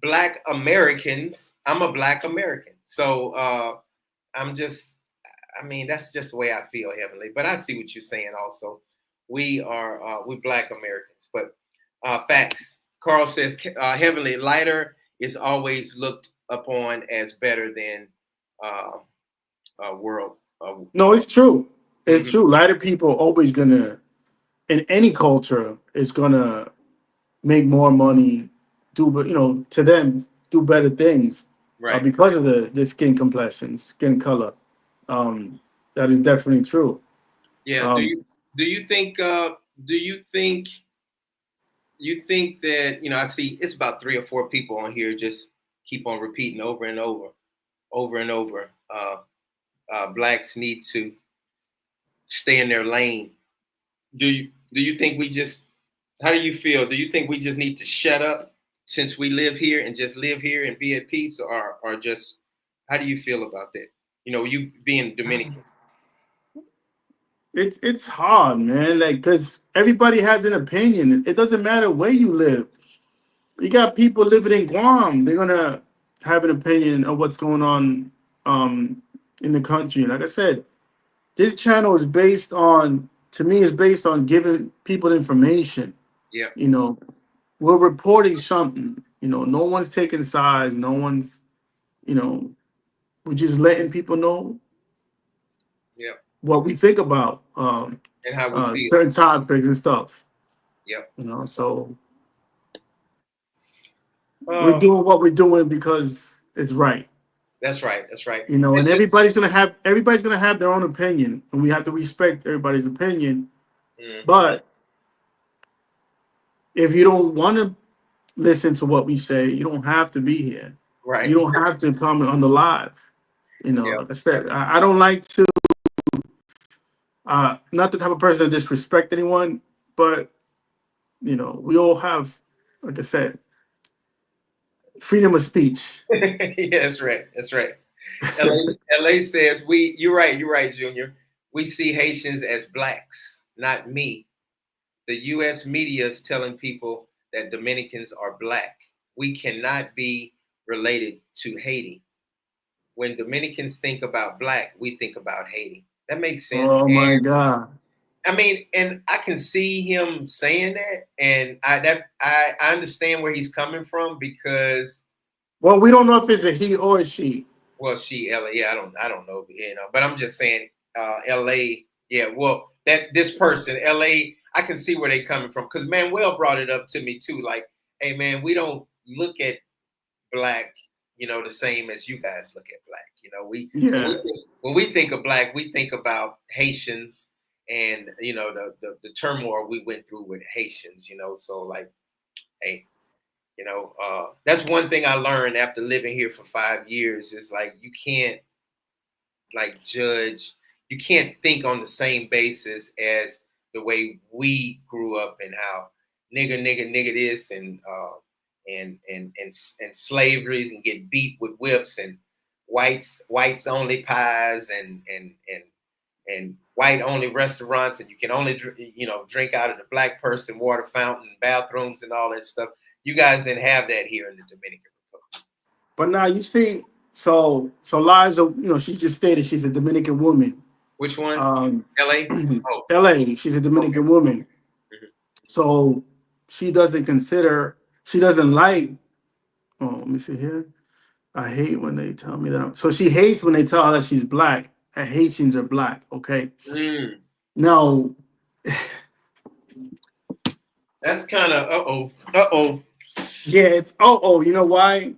Black Americans. I'm a Black American, so I'm just. I mean, that's just the way I feel, Heavenly. But I see what you're saying. Also, we Black Americans, but facts. Carl says, Heavenly, lighter is always looked upon as better than uh, world. No, it's true. It's Mhm. true. Lighter people always gonna, in any culture, is gonna make more money, to them, do better things, Right. because of the skin complexion, skin color. Um, that is definitely true. Yeah. Do you Um, do you think do you think that I see it's about 3 or 4 people on here just keep on repeating over and over, over and over. Blacks need to stay in their lane. Do you think we just? How do you feel? Do you think we just need to shut up since we live here and just live here and be at peace, or just how do you feel about that? You being Dominican, it's hard, man. Like, cause everybody has an opinion. It doesn't matter where you live. You got people living in Guam. They're gonna have an opinion of what's going on, in the country. Like I said, this channel is based on, to me, is based on giving people information. yeah, You know, we're reporting something. No one's taking sides. No one's, you know, we're just letting people know yeah, what we think about, and how we feel, certain topics and stuff. yep. So we're Oh, doing what we're doing because it's right. that's right, that's right. And And just, everybody's gonna have their own opinion, and we have to respect everybody's opinion. mhm, But if you don't want to listen to what we say, you don't have to be here. You right, don't have to comment on the live. yep, Like I said, I don't like to, not the type of person to disrespect anyone, but we all have, like I said, freedom of speech. yeah, that's right, that's right. LA says you're right, Junior. We see Haitians as blacks, not me. The US media is telling people that Dominicans are black. We cannot be related to Haiti. When Dominicans think about black, we think about Haiti. That makes sense. Oh my God. I mean, and I can see him saying that, and I understand where he's coming from because, Well, we don't know if it's a he or a she. well, she LA, yeah, I don't know, but I'm just saying, LA, yeah, well, that this person LA, I can see where they coming from because Manuel brought it up to me too, like, hey man, we don't look at black, the same as you guys look at black. We Yeah. when we think of black, we think about Haitians and the turmoil we went through with Haitians. So like, hey, that's one thing I learned after living here for 5 years is like you can't like judge, you can't think on the same basis as the way we grew up and how nigga this and slavery and get beat with whips and whites only pies and white only restaurants and you can only drink out of the black person water fountain bathrooms and all that stuff. You guys didn't have that here in the Dominican Republic. But now you see, so Liza, she just stated she's a Dominican woman. Which one? LA? Oh. LA. She's a Dominican woman. Mm-hmm. So she doesn't like. Oh, let me see here. I hate when they tell me that. So she hates when they tell her that she's black. That Haitians are black. Okay. Now. That's kind of uh-oh. Yeah, it's uh-oh. You know why?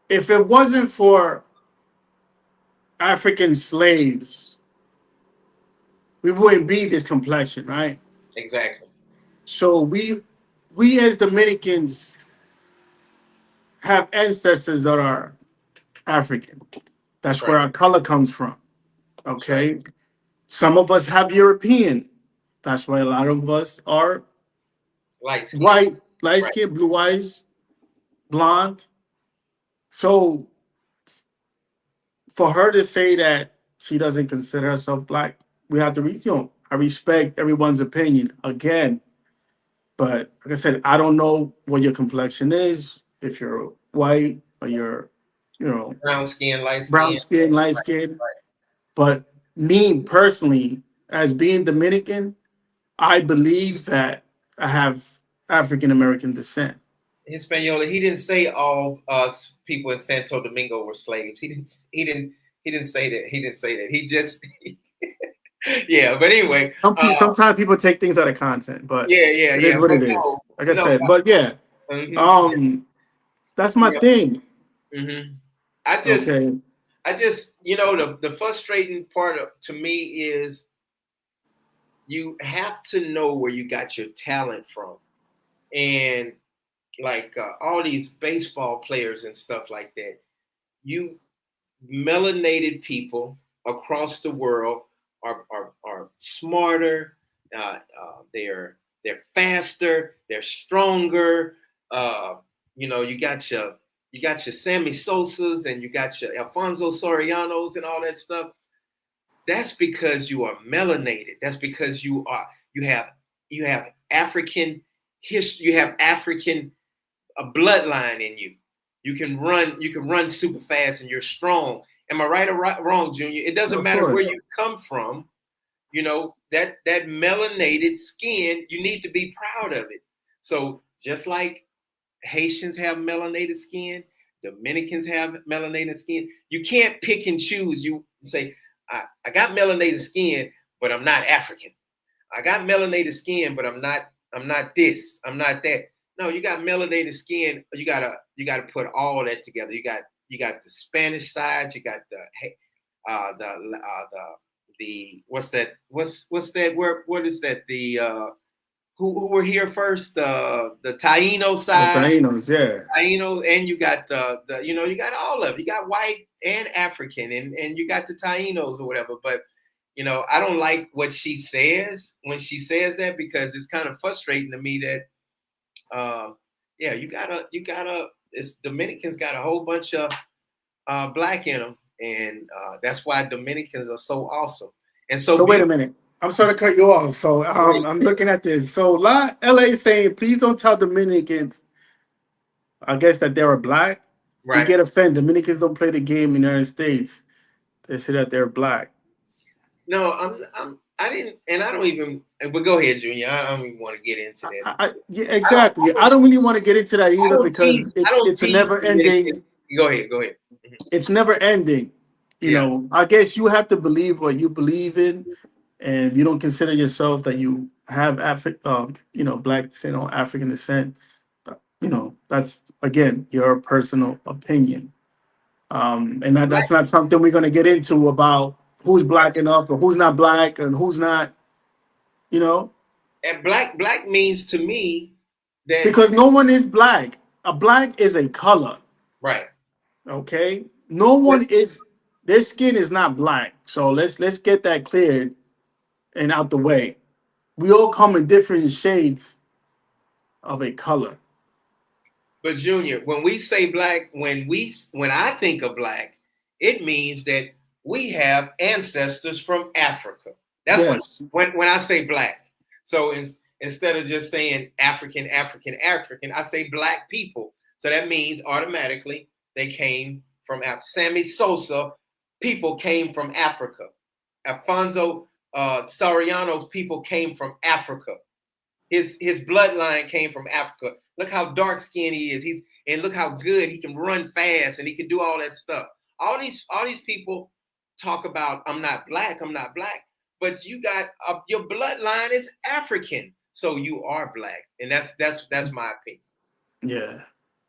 If it wasn't for African slaves, we wouldn't be this complexion, right? Exactly. So we as Dominicans have ancestors that are African. That's where our color comes from. Okay. Right. Some of us have European. That's why a lot of us are light skin, blue eyes, blonde. So for her to say that she doesn't consider herself black, we have to, I respect everyone's opinion again. But like I said, I don't know what your complexion is. If you're white or you're, brown skin, light skin. Right. But me personally, as being Dominican, I believe that I have African American descent. Hispaniola. He didn't say all people in Santo Domingo were slaves. He didn't say that. He didn't say that. He just yeah. But anyway, sometimes people take things out of content. But it is what it is. Like I said, but yeah. That's my thing. Mm-hmm. I just the frustrating part to me is you have to know where you got your talent from, and like all these baseball players and stuff like that, you melanated people across the world are smarter, they're faster, they're stronger. You got your Sammy Sosas and you got your Alfonso Sorianos and all that stuff. That's because you are melanated. That's because you have African history. You have African a bloodline in you. You can run super fast and you're strong. Am I right or wrong, Junior? It doesn't matter where you come from. That melanated skin, you need to be proud of it. So just like Haitians have melanated skin, Dominicans have melanated skin. You can't pick and choose. You say, I got melanated skin, but I'm not African. I got melanated skin, but I'm not this. I'm not that. No, you got melanated skin. You gotta put all that together. You got the Spanish side. You got the what's that? What's that word? What is that? The who were here first? The Taino side. The Tainos, yeah. Taino, and you got you got all of it. You got white and African, and you got the Tainos or whatever. But I don't like what she says when she says that because it's kind of frustrating to me that, you gotta it's Dominicans got a whole bunch of black in them, and that's why Dominicans are so awesome and so So wait a beautiful. minute. I'm sorry to cut you off. So I'm looking at this. So LA saying, please don't tell Dominicans, I guess, that they're black. We Right. get offended. Dominicans don't play the game in the United States. They say that they're black. No, I didn't, and I don't even. But go ahead, Junior. I don't even want to get into that. Yeah, exactly. I don't really want to get into that I either don't because tease. I don't it's a tease never ending. Dominicans. Go ahead. Go ahead. Mhm. It's never ending. Yeah. I guess you have to believe what you believe in, and if you don't consider yourself that you have black descent or African descent, that's again your personal opinion. And Black that's not something we're gonna get into about who's black enough or who's not black and who's not, you know, and black means to me that because no one is black. A black is a color. right. Okay, no But one is. Their skin is not black. So let's get that cleared and out the way. We all come in different shades of a color. But Junior, when we say black, when I think of black, it means that we have ancestors from Africa. That's Yes. when I say black. So instead of just saying African, I say black people. So that means automatically they came from Africa. Sammy Sosa, people came from Africa. Alfonso Soriano's people came from Africa. His bloodline came from Africa. Look how dark skinned he is. And look how good he can run fast and he can do all that stuff. All these people talk about I'm not black, but you got your bloodline is African, so you are black, and that's my opinion. Yeah.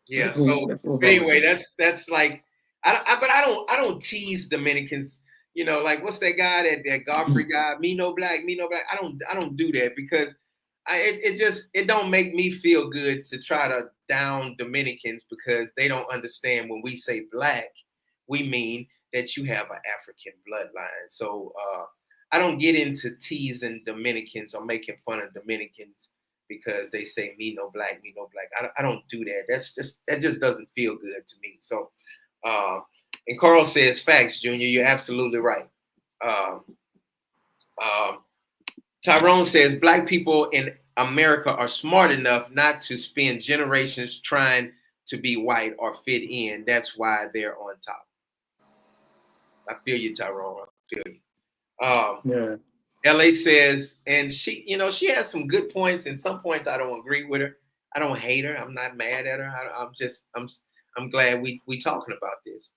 Yeah. So, Let's move but on with anyway, that. that's like but I don't tease Dominicans. Like what's that guy that Godfrey guy? Me no black, me no black. I don't do that because it don't make me feel good to try to down Dominicans because they don't understand when we say black, we mean that you have an African bloodline. So I don't get into teasing Dominicans or making fun of Dominicans because they say me no black, me no black. I don't do that. That just doesn't feel good to me. So uh, and Carl says facts, Junior. You're absolutely right. Um, um, Tyrone says black people in America are smart enough not to spend generations trying to be white or fit in. That's why they're on top. I feel you, Tyrone. I feel you. Yeah. LA says, and she has some good points, and some points I don't agree with her. I don't hate her. I'm not mad at her. I'm glad we talking about this.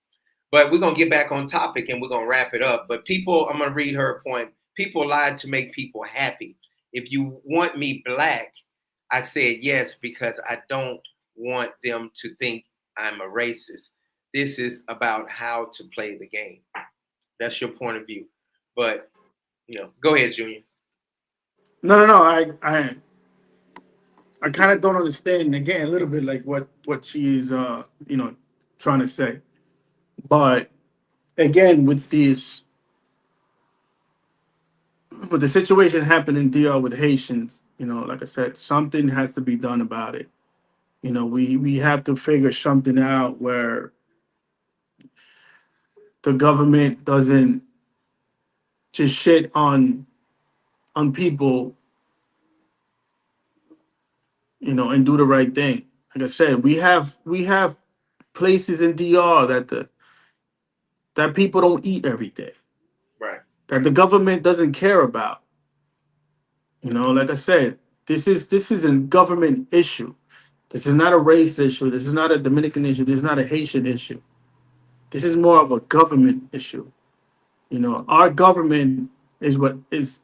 But we're gonna get back on topic and we're gonna wrap it up. But I'm gonna read her point. People lied to make people happy. If you want me black, I said yes because I don't want them to think I'm a racist. This is about how to play the game. That's your point of view. But go ahead, Junior. No. I kind of don't understand again a little bit like what she's trying to say. But again, with the situation happening in DR with Haitians, like I said, something has to be done about it. We have to figure something out where the government doesn't just shit on people, and do the right thing. Like I said, we have places in DR that people don't eat every day, Right. that the government doesn't care about. Like I said, this is a government issue. This is not a race issue. This is not a Dominican issue. This is not a Haitian issue. This is more of a government issue. Our government is what is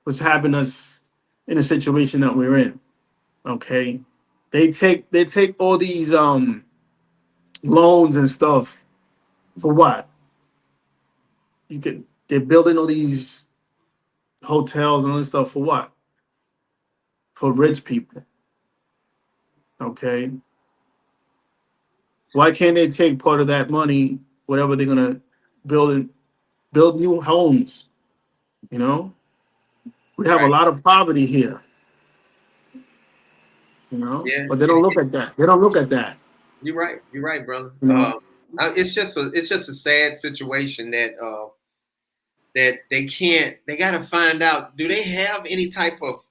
what's having us in a situation that we're in. Okay, they take all these loans and stuff for what? They're building all these hotels and all this stuff for what? For rich people. Okay, why can't they take part of that money, whatever they're gonna build and build new homes? You know, we have a Right. lot of poverty here. you know. Yeah, But they don't look at that. They don't look at that, you're right. You're right, brother. you know. It's just a sad situation that that they can't. They got to find out. Do they have any type of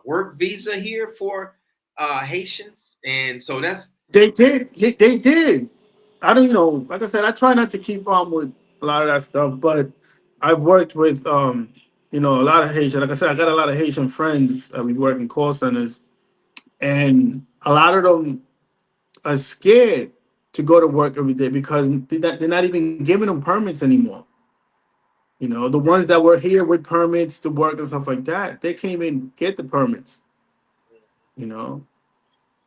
work visa here for Haitians? And so that's They did. They did. I don't, you know, like I said, I try not to keep on with a lot of that stuff, but I've worked with, you know, a lot of Haitian. Like I said, I got a lot of Haitian friends. We work in call centers, and a lot of them are scared to go to work every day because they're not even giving them permits anymore. You know, the ones that were here with permits to work and stuff like that, they can't even get the permits. You know,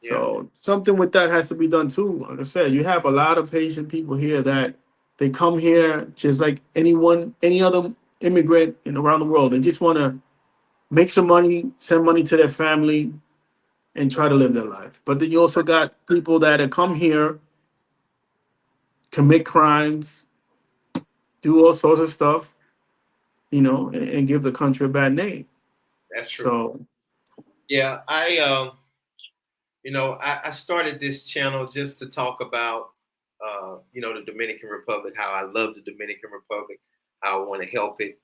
yeah, so something with that has to be done too. Like I said, you have a lot of Haitian people here that they come here just like anyone, any other immigrant in around the world. They just want to make some money, send money to their family, and try to live their life. But then you also got people that have come here, commit crimes, do all sorts of stuff, you know, and give the country a bad name. that's true. So Yeah, I started this channel just to talk about the Dominican Republic, how I love the Dominican Republic, how I want to help it,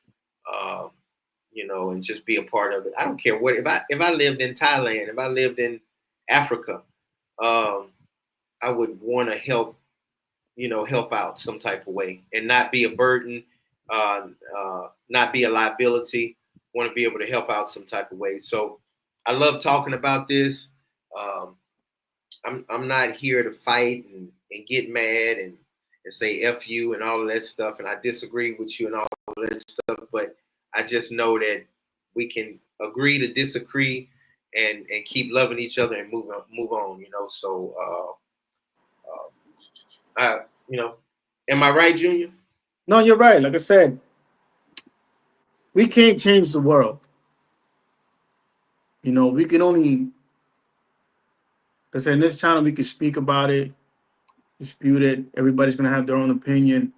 um, and just be a part of it. I don't care what if I lived in Thailand, if I lived in Africa, um, I would want to help out some type of way and not be a burden, not be a liability. Want to be able to help out some type of way. So I love talking about this. Um, I'm not here to fight and get mad and say F you and all of that stuff. And I disagree with you and all of that stuff. But I just know that we can agree to disagree and keep loving each other and move on. So I, am I right, Junior? no, you're right. Like I said, we can't change the world. You know, we can only, because in this channel we can speak about it, dispute it. Everybody's gonna have their own opinion.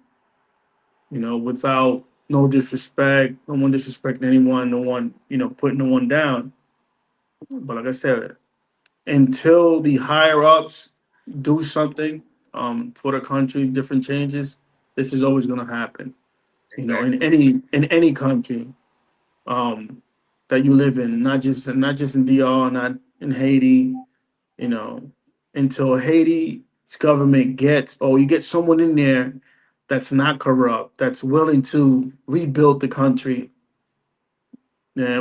You know, without no disrespect, no one disrespecting anyone, no one, you know, putting no one down. But like I said, until the higher ups do something for the country, different changes, this is always gonna happen. You know, Exactly. in any country um, that you live in, not just in DR, not in Haiti. You know, until Haiti's government gets, or you get someone in there that's not corrupt, that's willing to rebuild the country, then Yeah.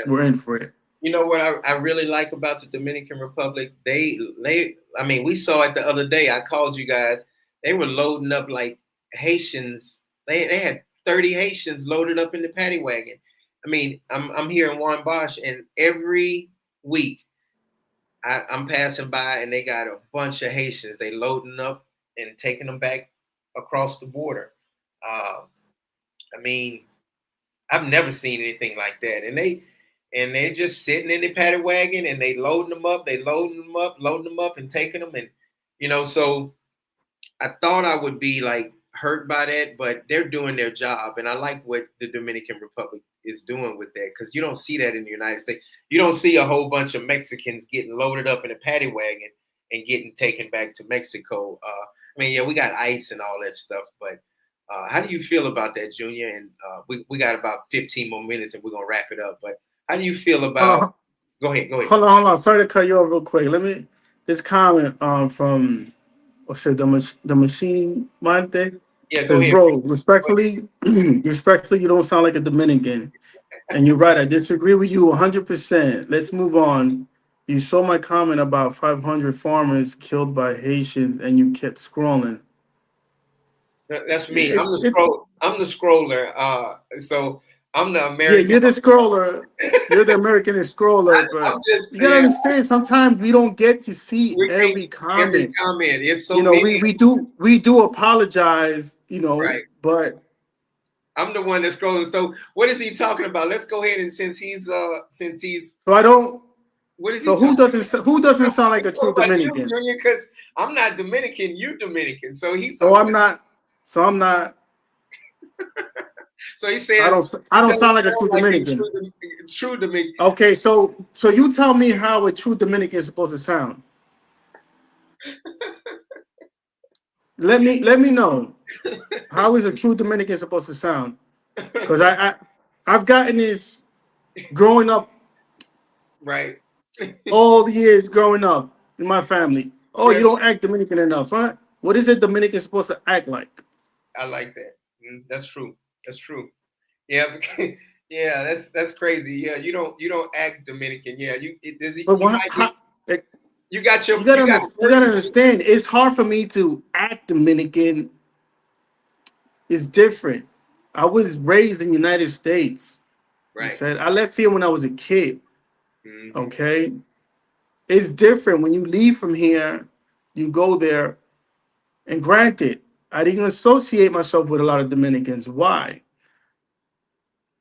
we're in for it. You know what I really like about the Dominican Republic? I mean, we saw it the other day. I called you guys. They were loading up like Haitians. They had 30 Haitians loaded up in the paddy wagon. I mean, I'm here in Juan Bosch, and every week I'm passing by, and they got a bunch of Haitians. They loading up and taking them back across the border. Uh, I mean, I've never seen anything like that. And they just sitting in the paddy wagon and they loading them up, loading them up and taking them so I thought I would be like hurt by that, but they're doing their job. And I like what the Dominican Republic is doing with that because you don't see that in the United States. You don't see a whole bunch of Mexicans getting loaded up in a paddy wagon and getting taken back to Mexico. I mean, yeah, we got ICE and all that stuff, but how do you feel about that, Junior? And we got about 15 more minutes and we're going to wrap it up. But how do you feel about Hold Go ahead. Go ahead. hold on. Sorry to cut you off real quick. Let me this comment from what's it, the machine Marte Yeah, go says, ahead. bro, respectfully, respectfully, you don't sound like a Dominican. And you're right. I disagree with you 100%. Let's move on. You saw my comment about 500 farmers killed by Haitians, and you kept scrolling. That's me. It's I'm the scroller. So I'm the yeah. American. You're the scroller. You're the American scroller. I'm But just you gotta understand. Sometimes we don't get to see we can't every every comment. comment. It's so You know, many. we do apologize. You know, Right. but I'm the one that's scrolling. So what is he talking about? Let's go ahead and since he's so I don't. what is he So talking who doesn't sound like a true about? About you, Dominican? Junior? Because I'm not Dominican. You're Dominican. So he's So talking I'm not. So I'm not. So he I says don't. I he don't doesn't sound like a sound true like a Dominican. true Dominican. Okay, so you tell me how a true Dominican is supposed to sound. Let me know how is a true Dominican supposed to sound? Because I've gotten this growing up Right. all the years growing up in my family. Oh, you Yes, don't act Dominican enough, huh? What is a Dominican supposed to act like? I like that. That's true. That's true. Yeah, because, yeah, that's crazy. Yeah, you don't act Dominican. Yeah, does he, But you what? might How, be you gotta you got you gotta words. understand. It's hard for me to act Dominican. It's different. I was raised in the United States. You Right. said I left here when I was a kid. Hmm. Okay, it's different when you leave from here. You go there, and granted, I didn't associate myself with a lot of Dominicans. Why?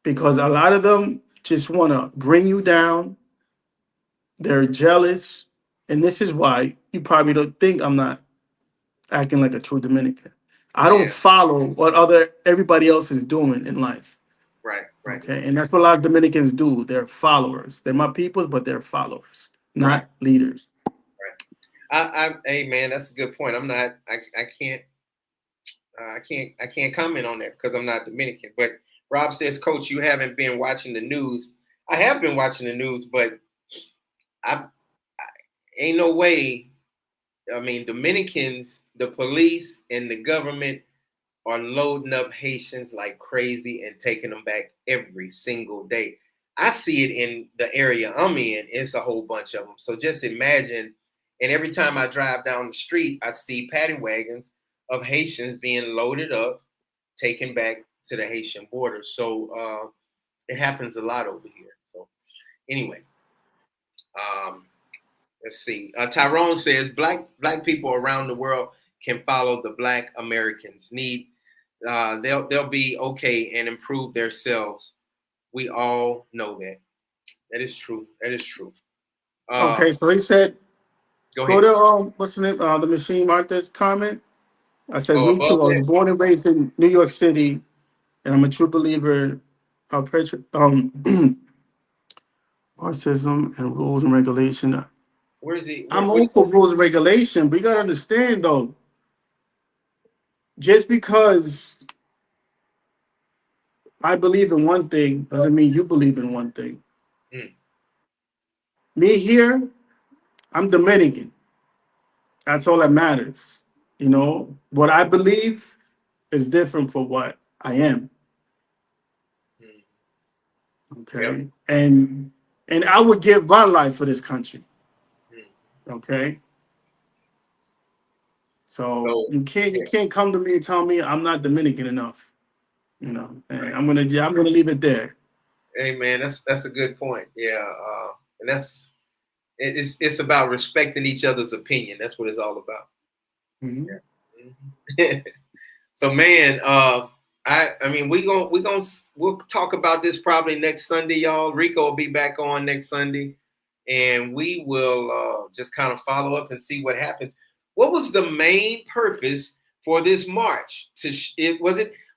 Because a lot of them just want to bring you down. They're jealous, and this is why you probably don't think I'm not acting like a true Dominican. I don't Yeah. follow what everybody else is doing in life. Right. Right. Okay, and that's what a lot of Dominicans do. They're followers. They're my peoples, but they're followers, Right. not leaders. Hey man, that's a good point. I'm not. I can't comment on that because I'm not Dominican. But Rob says, Coach, you haven't been watching the news. I have been watching the news, but I ain't no way. I mean, Dominicans, the police and the government are loading up Haitians like crazy and taking them back every single day. I see it in the area I'm in. It's a whole bunch of them. So just imagine. And every time I drive down the street, I see paddy wagons of Haitians being loaded up, taken back to the Haitian border. So it happens a lot over here. So anyway, um, let's see. Tyrone says black people around the world can follow the Black Americans. They'll be okay and improve themselves. We all know that. That is true. That is true. Uh, Okay, so he said, Go go ahead. to what's the name? The machine Martha's comment. I says, Oh, me above too. I was that. born and raised in New York City, and I'm a true believer of racism and rules and regulation. Where is he? I'm Which all for rules and regulation, but you gotta understand though, just because I believe in one thing doesn't mean you believe in one thing. mm, Me here, I'm Dominican. That's all that matters. You know, what I believe is different for what I am. mm, yep. Okay. And I would give my life for this country. Mm. Okay. So So, you can't come to me and tell me I'm not Dominican enough. You know, and I'm gonna leave it there. hey man, that's a good point. Yeah, and it's about respecting each other's opinion. That's what it's all about. Mhm. Yeah. So man, I mean we'll talk about this probably next Sunday, y'all. Rico will be back on next Sunday, and we will just kind of follow up and see what happens. What was the main purpose for this march?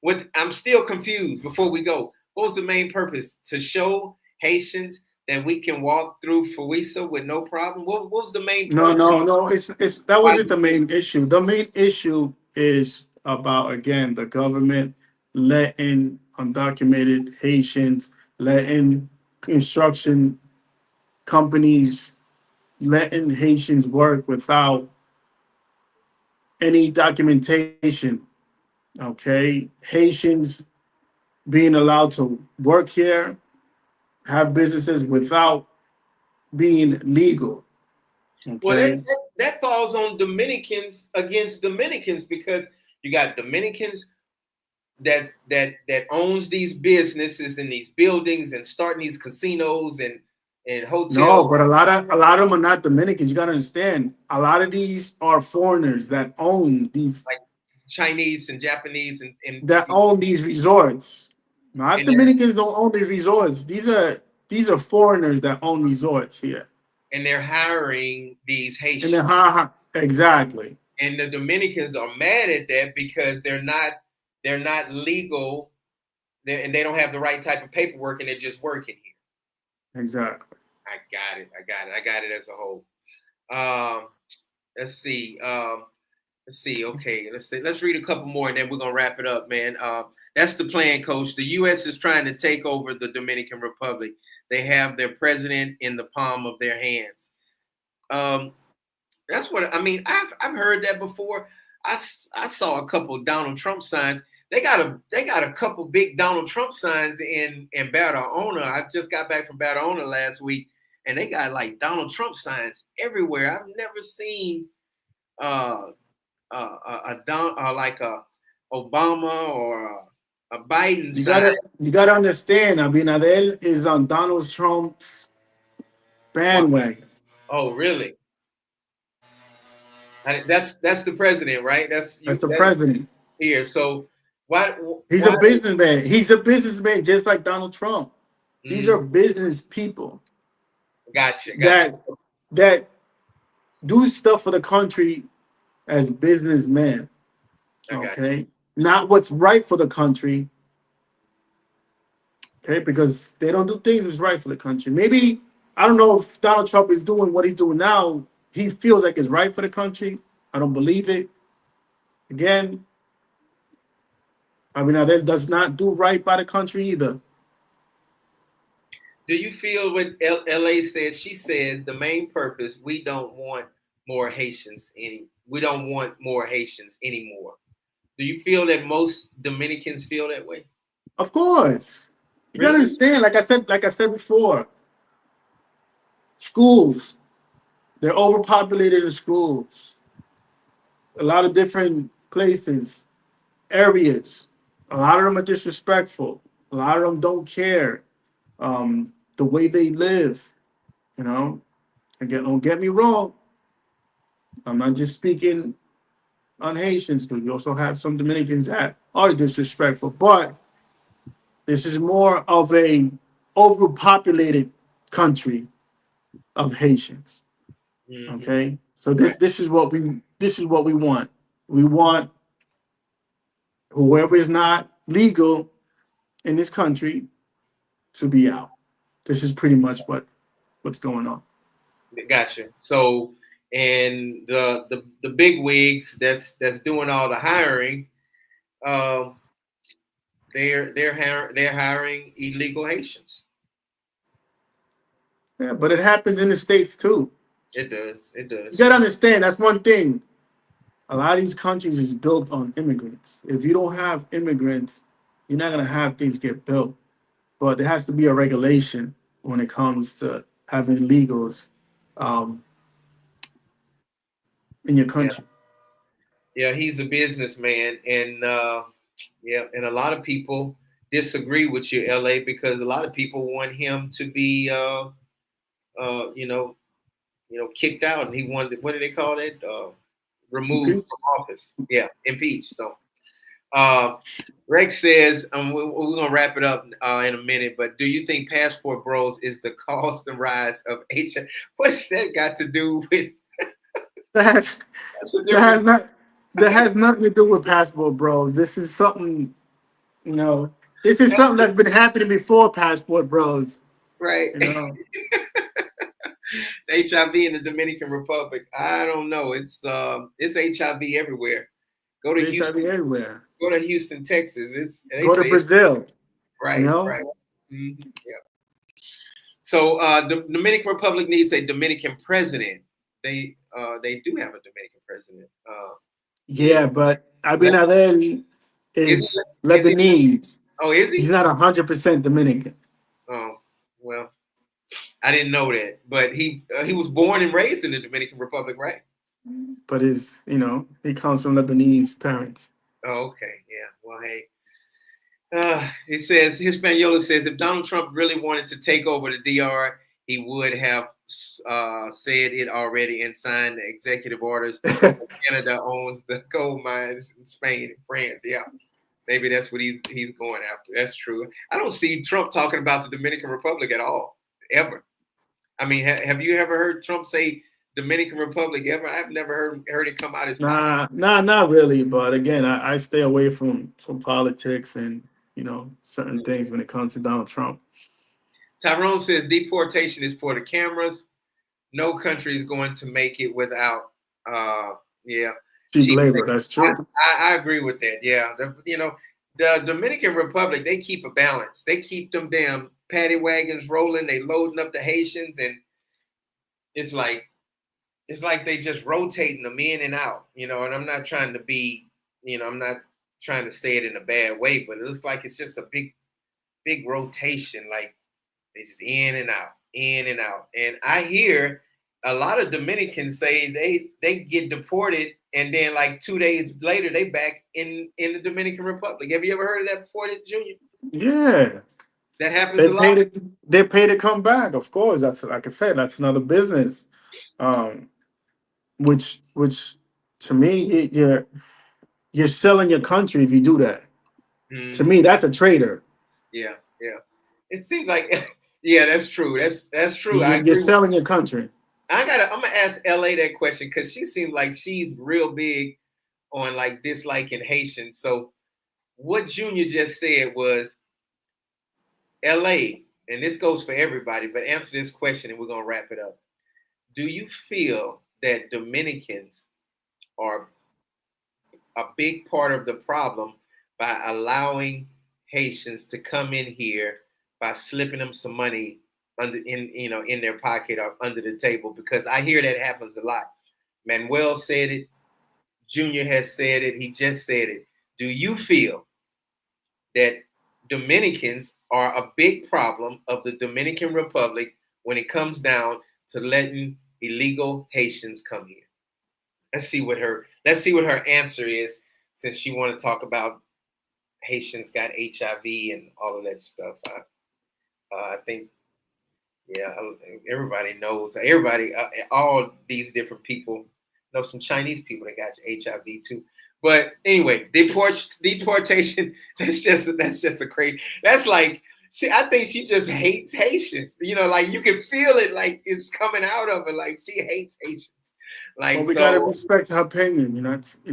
What I'm still confused. Before we go, what was the main purpose? To show Haitians that we can walk through Fruisa with no problem. What was the main No, purpose? no, no. It's that Why? wasn't the main issue. The main issue is about again the government letting undocumented Haitians, letting construction companies, letting Haitians work without any documentation. Okay, Haitians being allowed to work here, have businesses without being legal. Well, that, Okay, that that falls on Dominicans against Dominicans because you got Dominicans that owns these businesses and these buildings and starting these casinos and no, hotels but a lot of them are not Dominicans. You gotta understand, a lot of these are foreigners like Chinese and Japanese and that own these resorts. Not and they're Dominicans don't own these resorts. These are foreigners that own resorts here. and they're hiring these And then Haitians. exactly. And the Dominicans are mad at that because they're not legal and they don't have the right type of paperwork, and they're just working here. Exactly. I got it. I got it as a whole. Um, let's see. Okay, let's read a couple more, and then we're gonna wrap it up, man. That's the plan, Coach. The U.S. is trying to take over the Dominican Republic. They have their president in the palm of their hands. That's what I mean. I've heard that before. I saw a couple of Donald Trump signs. They got a couple big Donald Trump signs in Barahona. I just got back from Barahona last week, and they got like Donald Trump signs everywhere. I've never seen like a Obama or a Biden sign. You gotta understand. Abinader is on Donald Trump's bandwagon. Oh, really? That's the president, right? That's the president here. So why? He's a businessman. He's a businessman, just like Donald Trump. These are business people. Gotcha. That do stuff for the country as businessmen. Okay, not what's right for the country. Okay, because they don't do things that's right for the country. Maybe I don't know if Donald Trump is doing what he's doing now. He feels like it's right for the country. I don't believe it. Again, that does not do right by the country either. Do you feel what LA says? She says the main purpose, we don't want more Haitians we don't want more Haitians anymore. Do you feel that most Dominicans feel that way? Of course. You gotta understand, like I said before, schools, they're overpopulated in schools. A lot of different places, areas. A lot of them are disrespectful. A lot of them don't care the way they live. Again, don't get me wrong. I'm not just speaking on Haitians, because we also have some Dominicans that are disrespectful. But this is more of a overpopulated country of Haitians. Okay, so this is what we want. We want whoever is not legal in this country to be out. This is pretty much what's going on. Gotcha. So, and the big wigs that's doing all the hiring, they're hiring illegal Haitians. Yeah, but it happens in the States too. It does. You gotta understand, that's one thing. A lot of these countries is built on immigrants. If you don't have immigrants, you're not gonna have things get built. But there has to be a regulation when it comes to having illegals in your country. Yeah, he's a businessman, and and a lot of people disagree with you, LA, because a lot of people want him to be, kicked out, and he wanted, what do they call it? Removed from office. Yeah, impeached. So, Rex says, we're gonna wrap it up in a minute, but do you think Passport Bros is the cost and rise of HIV? What's that got to do with? That has nothing to do with Passport Bros. This is something, this is something that's been happening before Passport Bros. Right. HIV in the Dominican Republic. I don't know. It's HIV everywhere. Go to Houston. HIV everywhere. Go to Houston, Texas. Go to Brazil. Right. Right. Mm-hmm. Yeah. So the Dominican Republic needs a Dominican president. They do have a Dominican president. But Abinader is Lebanese. Oh, is he? He's not 100% Dominican. Oh, well, I didn't know that. But he was born and raised in the Dominican Republic, right? But he comes from Lebanese parents. Oh, okay. Yeah. Well, hey. It says, Hispaniola says, if Donald Trump really wanted to take over the DR, he would have said it already and signed the executive orders. Canada owns the gold mines in Spain and France. Yeah, maybe that's what he's going after. That's true. I don't see Trump talking about the Dominican Republic at all, ever. I mean, have you ever heard Trump say Dominican Republic ever? I've never heard it come out as not really. But again, I stay away from politics, and certain things when it comes to Donald Trump. Tyrone says deportation is for the cameras. No country is going to make it without, yeah, cheap labor. That's true. I agree with that. Yeah, the Dominican Republic, they keep a balance. They keep them damn paddy wagons rolling. They loading up the Haitians, and it's like they just rotating them in and out. And I'm not trying to be, I'm not trying to say it in a bad way, but it looks like it's just a big rotation. Like they just in and out, in and out. And I hear a lot of Dominicans say they get deported, and then like 2 days later they back in the Dominican Republic. Have you ever heard of that before, Junior? Yeah, that happens a lot. They pay to come back. Of course, that's, like I said, that's another business. Which to me, you're selling your country if you do that. Mm-hmm. To me, that's a traitor. Yeah. It seems like, yeah, that's true. That's true. You're selling your country. I'm gonna ask LA that question because she seems like she's real big on like disliking Haitians. So what Junior just said was, LA, and this goes for everybody, but answer this question and we're gonna wrap it up. Do you feel that Dominicans are a big part of the problem by allowing Haitians to come in here by slipping them some money in their pocket or under the table? Because I hear that happens a lot. Manuel said it. Junior has said it. He just said it. Do you feel that Dominicans are a big problem of the Dominican Republic when it comes down to letting illegal Haitians come here? Let's see what her answer is, since she want to talk about Haitians got HIV and all of that stuff. I think, yeah, everybody knows. Everybody, all these different people know some Chinese people that got HIV too. But anyway, deportation. That's just a crazy. That's like I think she just hates Haitians. Like you can feel it, like it's coming out of her. Like she hates Haitians. Like, well, we gotta respect her opinion. That's yeah.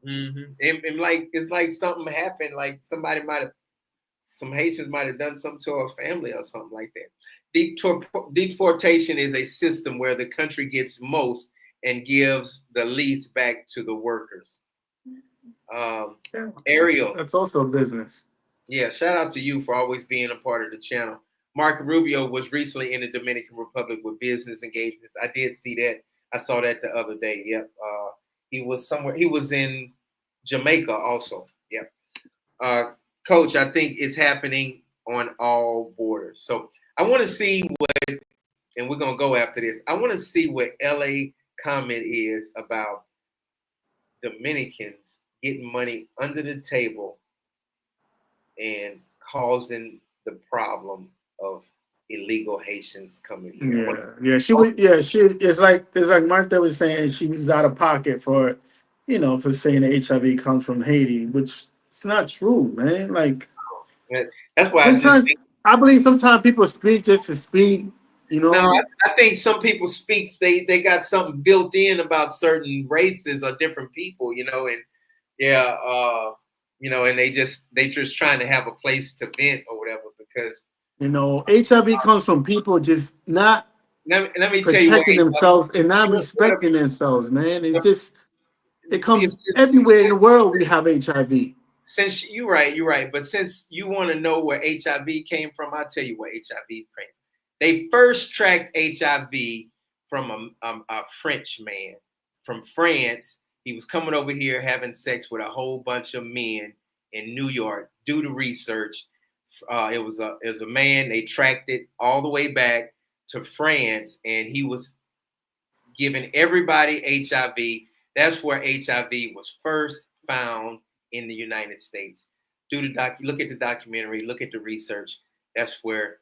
Mm-hmm. And like it's like something happened. Like some Haitians might have done something to her family or something like that. Deportation is a system where the country gets most and gives the least back to the workers. Ariel, that's also a business. Yeah, shout out to you for always being a part of the channel. Mark Rubio was recently in the Dominican Republic with business engagements. I did see that. I saw that the other day. Yep. He was somewhere. He was in Jamaica also. Yep. Coach, I think it's happening on all borders. So I want to see what, and we're going to go after this. I want to see what LA comment is about Dominicans getting money under the table and causing the problem of illegal Haitians coming here. She it's like Martha was saying, she was out of pocket for saying that HIV comes from Haiti, which it's not true, man. Like that's why I believe sometimes people speak just to speak. No, I think some people speak. They got something built in about certain races or different people, and and they just trying to have a place to vent or whatever, because HIV comes from people just not let me protecting themselves and not respecting themselves, man. It's just it comes everywhere in the world. We have HIV. Since you're right. But since you want to know where HIV came from, I'll tell you where HIV came from. They first tracked HIV from a French man from France. He was coming over here having sex with a whole bunch of men in New York. Do the research. It was a man. They tracked it all the way back to France, and he was giving everybody HIV. That's where HIV was first found in the United States. Look at the documentary. Look at the research. That's where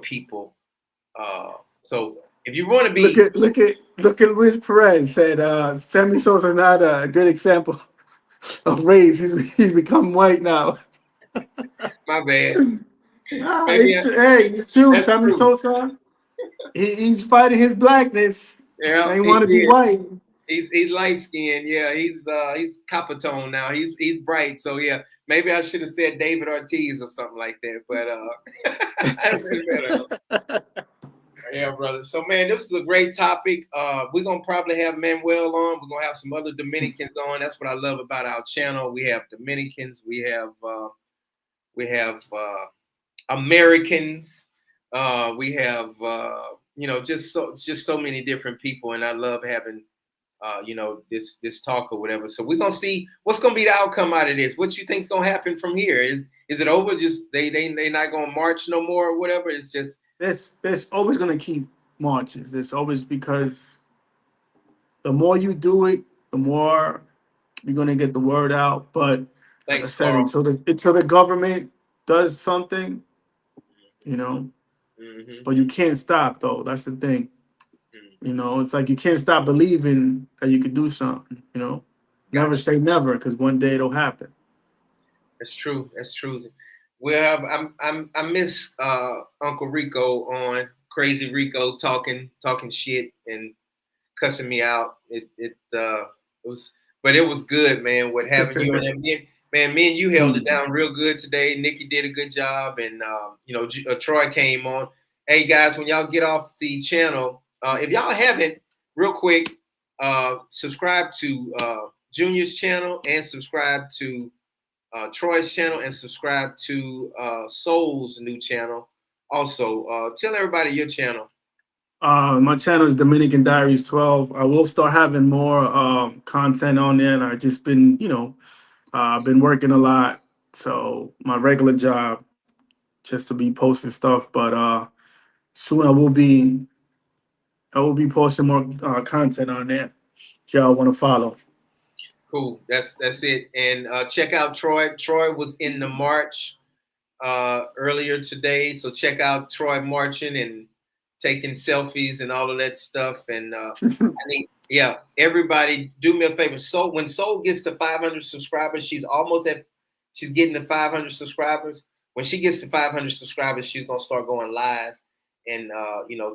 people. So if you want to be look at Luis Perez said Sammy Sosa is not a good example of race. He's become white now. My bad. It's true. Sammy Sosa, he's fighting his blackness. Yeah, he want to be white. He's light skinned. Yeah, he's copper tone now. He's bright. So yeah, Maybe I should have said David Ortiz or something like that, but I really better. Yeah, brother. So, man, this is a great topic. We're gonna probably have Manuel on. We're gonna have some other Dominicans on. That's what I love about our channel. We have Dominicans. We have Americans. We have just so many different people, and I love having this talk or whatever. So we're gonna see what's gonna be the outcome out of this. What you think's gonna happen from here? Is it over? Just they not gonna march no more or whatever? It's just there's always gonna keep marches. There's always, because the more you do it, the more you're gonna get the word out. But like I thanks, said, Carl. until the government does something, Mm-hmm. but you can't stop though. That's the thing. Mm-hmm. It's like you can't stop believing that you could do something. Never Gotcha. say never, because one day it'll happen. That's true. That's true. Well, I miss Uncle Rico on Crazy Rico talking shit and cussing me out. It was, but it was good, man. What having you on that, man, me and you held it down real good today. Nikki did a good job, and Troy came on. Hey guys, when y'all get off the channel, if y'all haven't, real quick, subscribe to Junior's channel and subscribe to Troy's channel and subscribe to Soul's new channel. Also, tell everybody your channel. My channel is Dominican Diaries 12. I will start having more content on there, and I've just been, been working a lot. So my regular job, just to be posting stuff. But soon I will be posting more content on there. If y'all want to follow. Cool. That's it. And check out Troy. Troy was in the march earlier today, so check out Troy marching and taking selfies and all of that stuff. And I think, yeah, everybody, do me a favor. So when Soul gets to 500 subscribers, she's getting to 500 subscribers. When she gets to 500 subscribers, she's gonna start going live and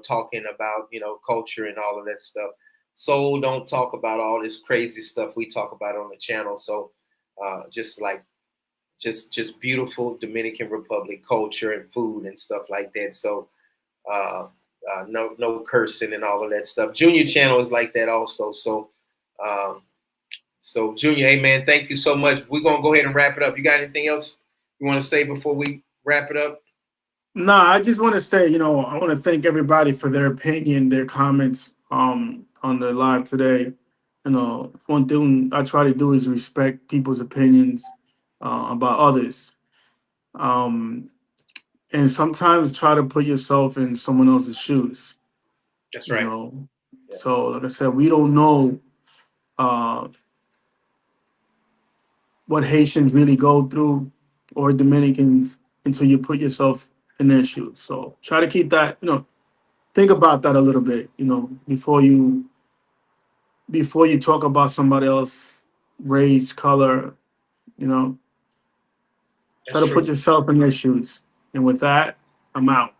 talking about culture and all of that stuff. Soul don't talk about all this crazy stuff we talk about on the channel. So just beautiful Dominican Republic culture and food and stuff like that. So no cursing and all of that stuff. Junior channel is like that also. So Junior, hey man, thank you so much. We're gonna go ahead and wrap it up. You got anything else you want to say before we wrap it up? No, I just want to say, I want to thank everybody for their opinion, their comments on the live today. One thing I try to do is respect people's opinions about others. And sometimes try to put yourself in someone else's shoes. That's right. Yeah. So, like I said, we don't know what Haitians really go through, or Dominicans, until you put yourself in their shoes. So try to keep that, think about that a little bit, before you talk about somebody else, race, color, try to put yourself in their shoes. And with that, I'm out.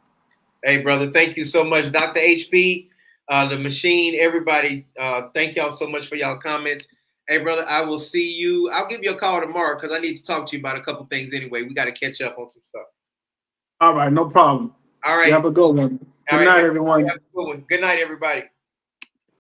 Hey, brother, thank you so much. Dr. HB, the machine, everybody, thank y'all so much for y'all comments. Hey, brother, I will see you. I'll give you a call tomorrow because I need to talk to you about a couple things anyway. We got to catch up on some stuff. All right, no problem. All right. You have a good one. Good night, everyone. Good night, everybody.